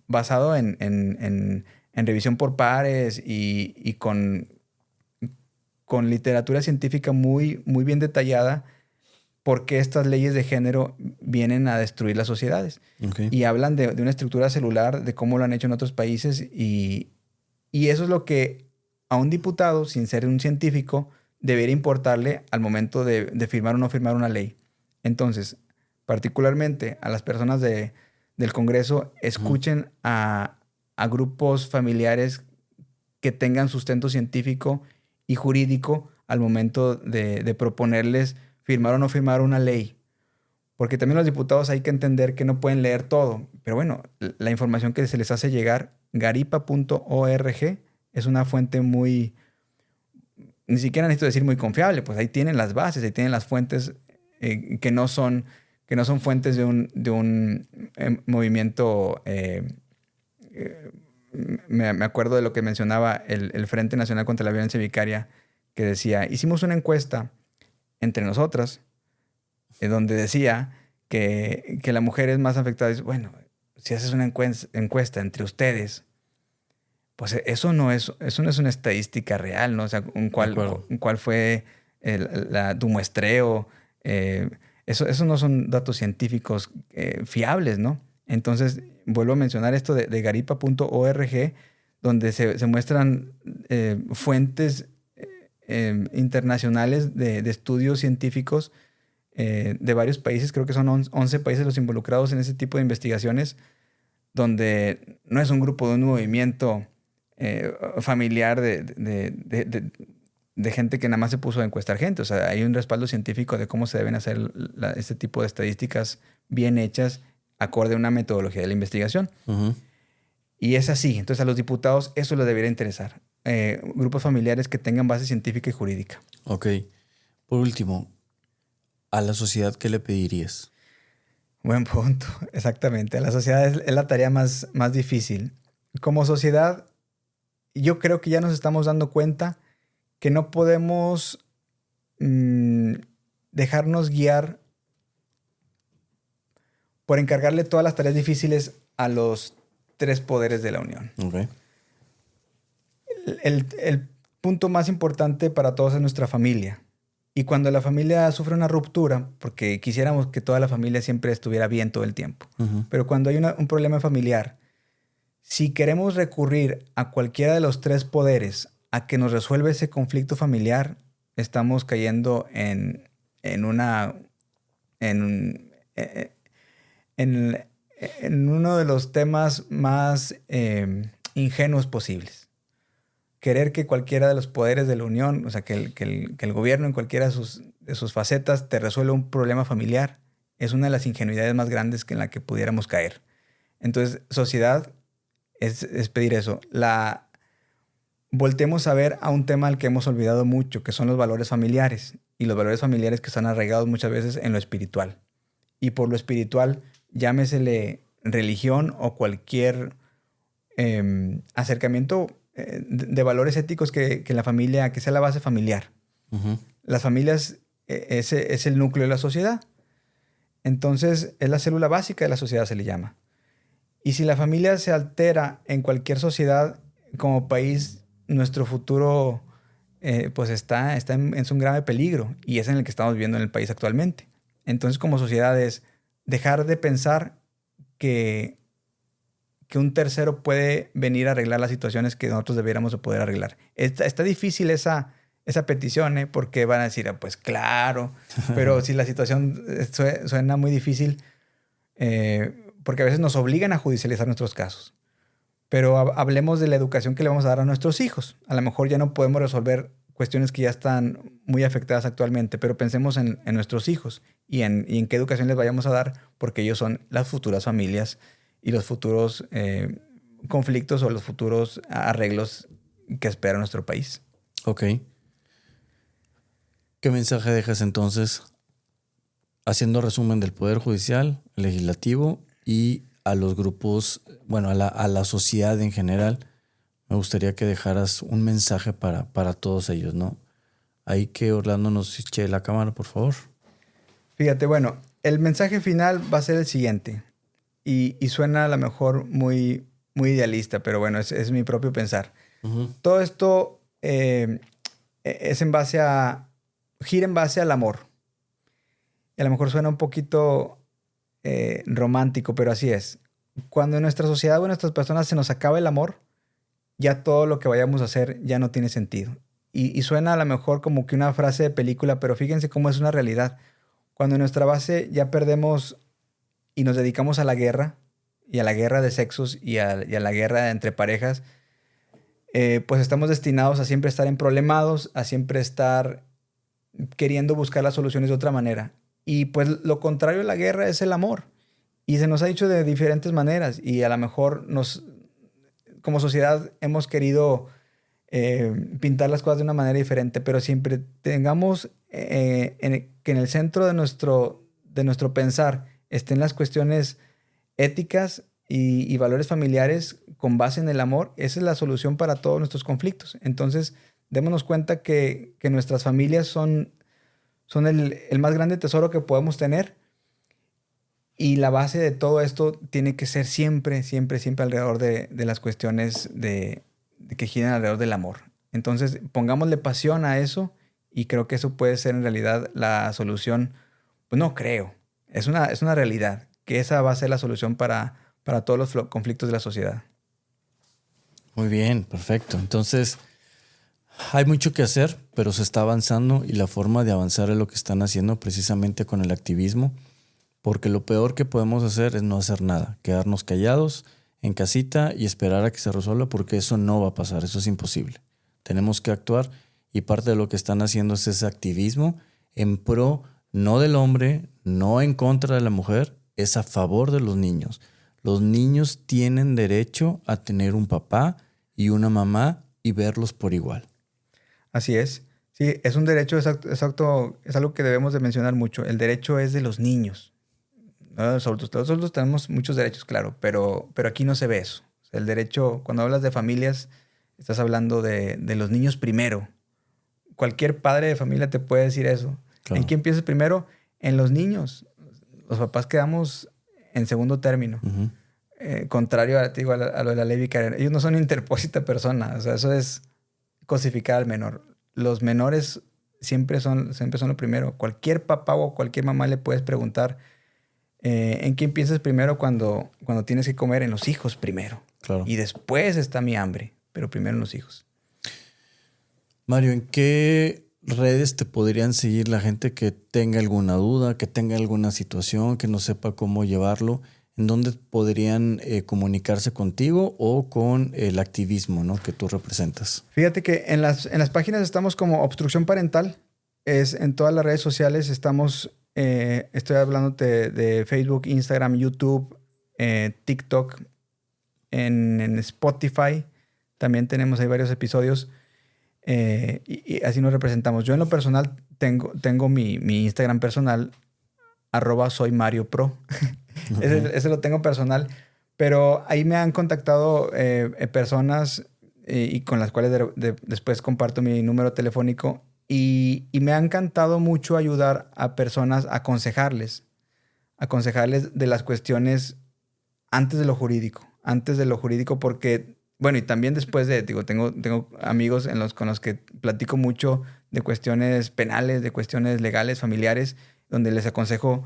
basado en revisión por pares y con literatura científica muy, muy bien detallada por qué estas leyes de género vienen a destruir las sociedades. Okay. Y hablan de una estructura celular, de cómo lo han hecho en otros países y eso es lo que a un diputado, sin ser un científico, debería importarle al momento de firmar o no firmar una ley. Entonces, particularmente a las personas del Congreso, escuchen a grupos familiares que tengan sustento científico y jurídico al momento de proponerles firmar o no firmar una ley. Porque también los diputados hay que entender que no pueden leer todo. Pero bueno, la información que se les hace llegar garipa.org. Es una fuente muy, ni siquiera necesito decir muy confiable, pues ahí tienen las bases, ahí tienen las fuentes que no son fuentes de un movimiento. Me acuerdo de lo que mencionaba el Frente Nacional contra la Violencia Vicaria, que decía, hicimos una encuesta entre nosotras, donde decía que la mujer es más afectada. Dice, bueno, si haces una encuesta entre ustedes, pues eso no es una estadística real, ¿no? O sea, cuál fue tu muestreo. Eso no son datos científicos fiables, ¿no? Entonces, vuelvo a mencionar esto de garipa.org, donde se muestran fuentes internacionales de estudios científicos de varios países. Creo que son 11 países los involucrados en ese tipo de investigaciones, donde no es un grupo de un movimiento familiar de gente que nada más se puso a encuestar gente. O sea, hay un respaldo científico de cómo se deben hacer este tipo de estadísticas bien hechas acorde a una metodología de la investigación. Uh-huh. Y es así. Entonces a los diputados eso les debería interesar. Grupos familiares que tengan base científica y jurídica. Ok. Por último, ¿a la sociedad qué le pedirías? Buen punto. Exactamente. A la sociedad es la tarea más difícil. Como sociedad, yo creo que ya nos estamos dando cuenta que no podemos dejarnos guiar por encargarle todas las tareas difíciles a los 3 poderes de la Unión. Okay. El punto más importante para todos es nuestra familia. Y cuando la familia sufre una ruptura, porque quisiéramos que toda la familia siempre estuviera bien todo el tiempo, Uh-huh. pero cuando hay un problema familiar, si queremos recurrir a cualquiera de los 3 poderes a que nos resuelva ese conflicto familiar, estamos cayendo en uno de los temas más ingenuos posibles. Querer que cualquiera de los poderes de la Unión, o sea, que el gobierno en cualquiera de sus facetas te resuelva un problema familiar, es una de las ingenuidades más grandes en la que pudiéramos caer. Entonces, sociedad es pedir eso. Voltemos a ver a un tema al que hemos olvidado mucho, que son los valores familiares. Y los valores familiares que están arraigados muchas veces en lo espiritual. Y por lo espiritual, llámesele religión o cualquier acercamiento de valores éticos que la familia, que sea la base familiar. Uh-huh. Las familias es el núcleo de la sociedad. Entonces, es la célula básica de la sociedad, se le llama. Y si la familia se altera en cualquier sociedad, como país, nuestro futuro pues está en un grave peligro. Y es en el que estamos viviendo en el país actualmente. Entonces, como sociedad es dejar de pensar que un tercero puede venir a arreglar las situaciones que nosotros debiéramos de poder arreglar. Está difícil esa petición, porque van a decir, pues claro, pero si la situación suena muy difícil, porque a veces nos obligan a judicializar nuestros casos. Pero hablemos de la educación que le vamos a dar a nuestros hijos. A lo mejor ya no podemos resolver cuestiones que ya están muy afectadas actualmente, pero pensemos en nuestros hijos y en qué educación les vayamos a dar, porque ellos son las futuras familias y los futuros conflictos o los futuros arreglos que espera nuestro país. Ok. ¿Qué mensaje dejas entonces, haciendo resumen del Poder Judicial, Legislativo y a los grupos, bueno, a la sociedad en general? Me gustaría que dejaras un mensaje para todos ellos, ¿no? Ahí que Orlando nos eche la cámara, por favor. Fíjate, bueno, el mensaje final va a ser el siguiente. Y suena a lo mejor muy, muy idealista, pero bueno, es mi propio pensar. Uh-huh. Todo esto es gira en base al amor. Y a lo mejor suena un poquito romántico, pero así es. Cuando en nuestra sociedad o en nuestras personas se nos acaba el amor, ya todo lo que vayamos a hacer ya no tiene sentido. Y suena a lo mejor como que una frase de película, pero fíjense cómo es una realidad. Cuando en nuestra base ya perdemos y nos dedicamos a la guerra, y a la guerra de sexos y a la guerra entre parejas, pues estamos destinados a siempre estar emproblemados, a siempre estar queriendo buscar las soluciones de otra manera. Y pues lo contrario a la guerra es el amor. Y se nos ha dicho de diferentes maneras, y a lo mejor como sociedad hemos querido pintar las cosas de una manera diferente, pero siempre tengamos que en el centro de nuestro pensar estén las cuestiones éticas y valores familiares con base en el amor. Esa es la solución para todos nuestros conflictos. Entonces, démonos cuenta que nuestras familias son el más grande tesoro que podemos tener. Y la base de todo esto tiene que ser siempre, siempre, siempre alrededor de las cuestiones de que giran alrededor del amor. Entonces, pongámosle pasión a eso y creo que eso puede ser en realidad la solución. Pues no creo. Es una realidad que esa va a ser la solución para todos los conflictos de la sociedad. Muy bien, perfecto. Entonces, hay mucho que hacer, pero se está avanzando y la forma de avanzar es lo que están haciendo precisamente con el activismo, porque lo peor que podemos hacer es no hacer nada, quedarnos callados en casita y esperar a que se resuelva, porque eso no va a pasar, eso es imposible. Tenemos que actuar y parte de lo que están haciendo es ese activismo en pro, no del hombre, no en contra de la mujer, es a favor de los niños. Los niños tienen derecho a tener un papá y una mamá y verlos por igual. Así es. Sí, es un derecho exacto, es algo que debemos de mencionar mucho. El derecho es de los niños. No de los adultos. Los adultos tenemos muchos derechos, claro, pero aquí no se ve eso. O sea, el derecho, cuando hablas de familias, estás hablando de los niños primero. Cualquier padre de familia te puede decir eso. Claro. ¿En quién piensas primero? En los niños. Los papás quedamos en segundo término. Uh-huh. Contrario a lo de la ley vicaria. Ellos no son interpósita persona. O sea, eso es cosificar al menor. Los menores siempre son lo primero. Cualquier papá o cualquier mamá le puedes preguntar ¿en quién piensas primero cuando tienes que comer? En los hijos primero. Claro. Y después está mi hambre, pero primero en los hijos. Mario, ¿en qué redes te podrían seguir la gente que tenga alguna duda, que tenga alguna situación, que no sepa cómo llevarlo? ¿En dónde podrían comunicarse contigo o con el activismo, ¿no?, que tú representas? Fíjate que en las páginas estamos como Obstrucción Parental. En todas las redes sociales estamos, estoy hablando de Facebook, Instagram, YouTube, TikTok, en Spotify. También tenemos ahí varios episodios. Y así nos representamos. Yo en lo personal tengo mi Instagram personal, @soymariopro. Uh-huh. Ese lo tengo personal, pero ahí me han contactado personas y con las cuales después comparto mi número telefónico y me ha encantado mucho ayudar a personas a aconsejarles de las cuestiones antes de lo jurídico, porque, bueno, y también después tengo amigos con los que platico mucho de cuestiones penales, de cuestiones legales, familiares, donde les aconsejo,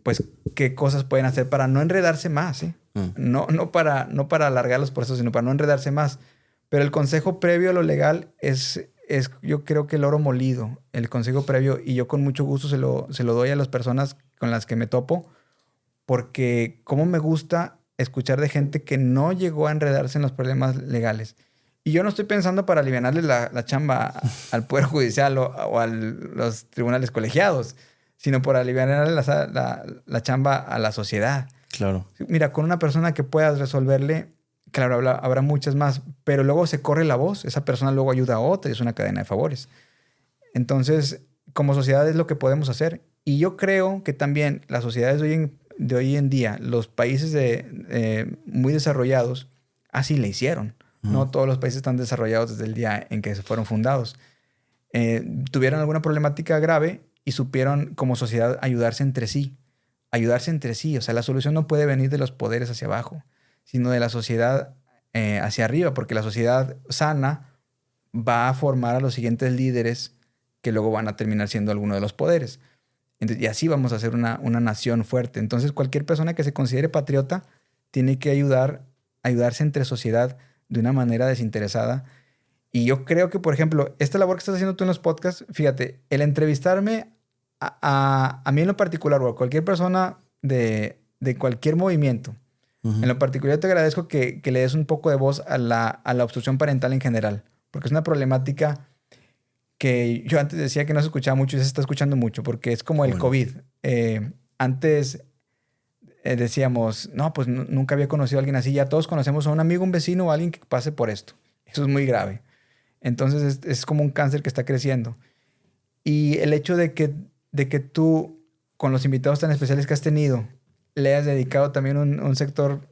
pues, qué cosas pueden hacer para no enredarse más, ¿eh? No para alargar los procesos, sino para no enredarse más. Pero el consejo previo a lo legal es yo creo que el oro molido, el consejo previo, y yo con mucho gusto se lo doy a las personas con las que me topo, porque cómo me gusta escuchar de gente que no llegó a enredarse en los problemas legales. Y yo no estoy pensando para aliviarle la chamba al Poder Judicial o a los tribunales colegiados, sino por aliviarle la chamba a la sociedad. Claro. Mira, con una persona que puedas resolverle, claro, habrá muchas más, pero luego se corre la voz. Esa persona luego ayuda a otra y es una cadena de favores. Entonces, como sociedad es lo que podemos hacer. Y yo creo que también las sociedades de hoy en día, los países muy desarrollados, así le hicieron. Uh-huh. No todos los países están desarrollados desde el día en que se fueron fundados. Tuvieron alguna problemática grave y supieron como sociedad ayudarse entre sí. O sea, la solución no puede venir de los poderes hacia abajo, sino de la sociedad hacia arriba, porque la sociedad sana va a formar a los siguientes líderes que luego van a terminar siendo alguno de los poderes. Entonces, y así vamos a hacer una nación fuerte. Entonces, cualquier persona que se considere patriota tiene que ayudarse entre sociedad de una manera desinteresada. Y yo creo que, por ejemplo, esta labor que estás haciendo tú en los podcasts, fíjate, el entrevistarme a mí en lo particular o a cualquier persona de cualquier movimiento, uh-huh. En lo particular te agradezco que le des un poco de voz a la obstrucción parental en general, porque es una problemática que yo antes decía que no se escuchaba mucho y se está escuchando mucho, porque es como el COVID. Antes decíamos, no, pues nunca había conocido a alguien así. Ya todos conocemos a un amigo, un vecino o alguien que pase por esto. Eso es muy grave. Entonces es como un cáncer que está creciendo. Y el hecho de que tú, con los invitados tan especiales que has tenido, le has dedicado también un sector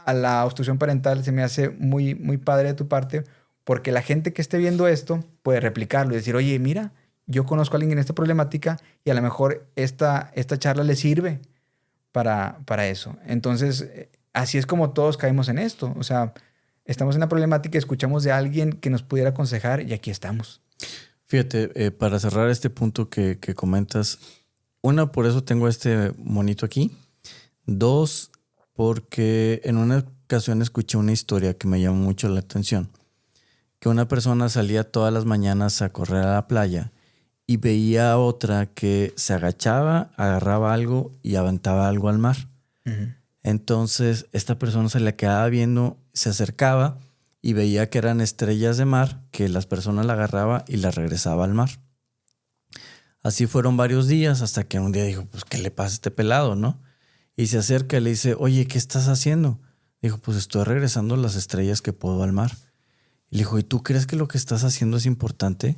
a la obstrucción parental, se me hace muy, muy padre de tu parte, porque la gente que esté viendo esto puede replicarlo y decir, oye, mira, yo conozco a alguien en esta problemática y a lo mejor esta charla le sirve para eso. Entonces, así es como todos caemos en esto. O sea, estamos en una problemática, escuchamos de alguien que nos pudiera aconsejar y aquí estamos. Fíjate, para cerrar este punto que comentas, una, por eso tengo este monito aquí. Dos, porque en una ocasión escuché una historia que me llamó mucho la atención. Que una persona salía todas las mañanas a correr a la playa y veía a otra que se agachaba, agarraba algo y aventaba algo al mar. Uh-huh. Entonces, esta persona se le quedaba viendo, se acercaba y veía que eran estrellas de mar, que las personas la agarraba y la regresaba al mar. Así fueron varios días hasta que un día dijo, pues, ¿qué le pasa a este pelado, no? Y se acerca y le dice, oye, ¿qué estás haciendo? Dijo, pues estoy regresando las estrellas que puedo al mar. Y le dijo, ¿y tú crees que lo que estás haciendo es importante?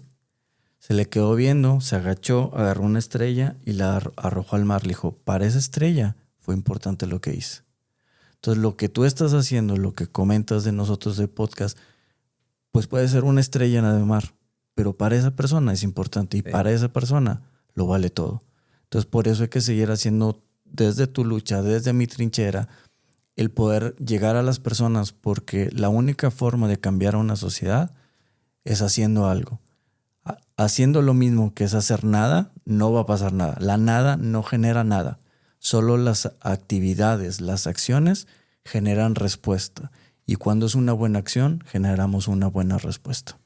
Se le quedó viendo, se agachó, agarró una estrella y la arrojó al mar. Le dijo, para esa estrella fue importante lo que hice. Entonces, lo que tú estás haciendo, lo que comentas de nosotros de podcast, pues puede ser una estrella en el mar, pero para esa persona es importante y sí, para esa persona lo vale todo. Entonces, por eso hay que seguir haciendo desde tu lucha, desde mi trinchera, el poder llegar a las personas, porque la única forma de cambiar a una sociedad es haciendo algo. Haciendo lo mismo que es hacer nada, no va a pasar nada. La nada no genera nada. Solo las actividades, las acciones generan respuesta. Y cuando es una buena acción, generamos una buena respuesta.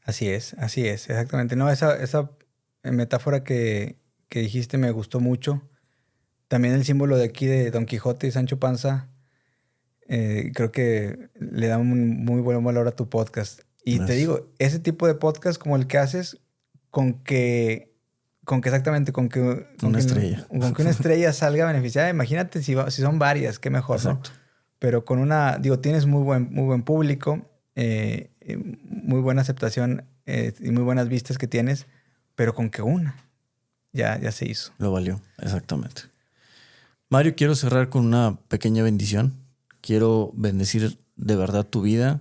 Así es, exactamente. No, esa metáfora que dijiste me gustó mucho. También el símbolo de aquí de Don Quijote y Sancho Panza, creo que le da un muy buen valor a tu podcast. Y gracias. Te digo, ese tipo de podcast como el que haces, con que una estrella salga beneficiada, imagínate si son varias, qué mejor, exacto, ¿no? Pero con tienes muy buen público, muy buena aceptación y muy buenas vistas que tienes, pero con que una ya se hizo. Lo valió, exactamente. Mario, quiero cerrar con una pequeña bendición. Quiero bendecir de verdad tu vida,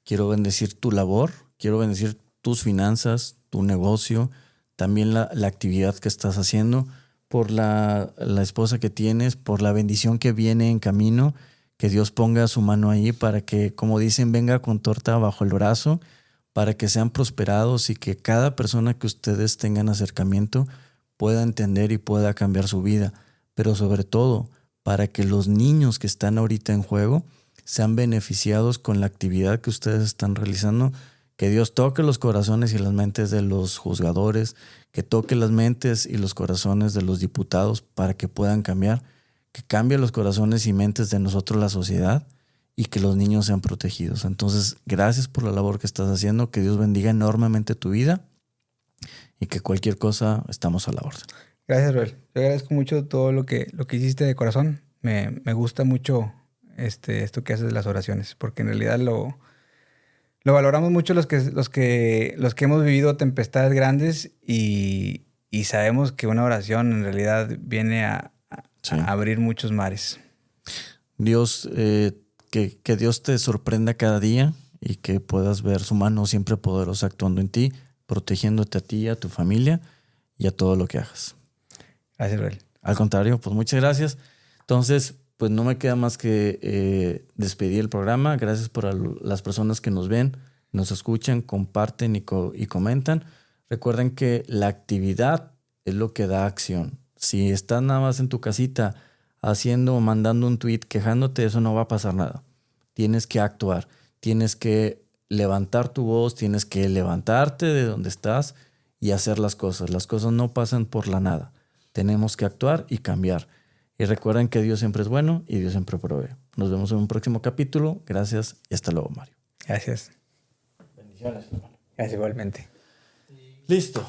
quiero bendecir tu labor, quiero bendecir tus finanzas, tu negocio, también la actividad que estás haciendo, por la esposa que tienes, por la bendición que viene en camino, que Dios ponga su mano ahí para que, como dicen, venga con torta bajo el brazo, para que sean prosperados y que cada persona que ustedes tengan acercamiento pueda entender y pueda cambiar su vida. Pero sobre todo, para que los niños que están ahorita en juego sean beneficiados con la actividad que ustedes están realizando. Que Dios toque los corazones y las mentes de los juzgadores, que toque las mentes y los corazones de los diputados para que puedan cambiar, que cambie los corazones y mentes de nosotros, la sociedad, y que los niños sean protegidos. Entonces, gracias por la labor que estás haciendo, que Dios bendiga enormemente tu vida y que cualquier cosa estamos a la orden. Gracias, Roel. Yo agradezco mucho todo lo que hiciste de corazón. Me gusta mucho esto que haces de las oraciones, porque en realidad lo valoramos mucho los que hemos vivido tempestades grandes y sabemos que una oración en realidad viene a abrir muchos mares. Dios, que Dios te sorprenda cada día y que puedas ver su mano siempre poderosa actuando en ti, protegiéndote a ti, a tu familia y a todo lo que hagas. Gracias, Roel. Al contrario, pues muchas gracias. Entonces, pues no me queda más que despedir el programa. Gracias por las personas que nos ven, nos escuchan, comparten y comentan. Recuerden que la actividad es lo que da acción. Si estás nada más en tu casita haciendo o mandando un tweet quejándote, eso no va a pasar nada. Tienes que actuar, tienes que levantar tu voz, tienes que levantarte de donde estás y hacer las cosas. Las cosas no pasan por la nada. Tenemos que actuar y cambiar. Y recuerden que Dios siempre es bueno y Dios siempre provee. Nos vemos en un próximo capítulo. Gracias y hasta luego, Mario. Gracias. Bendiciones, hermano. Gracias igualmente. Listo.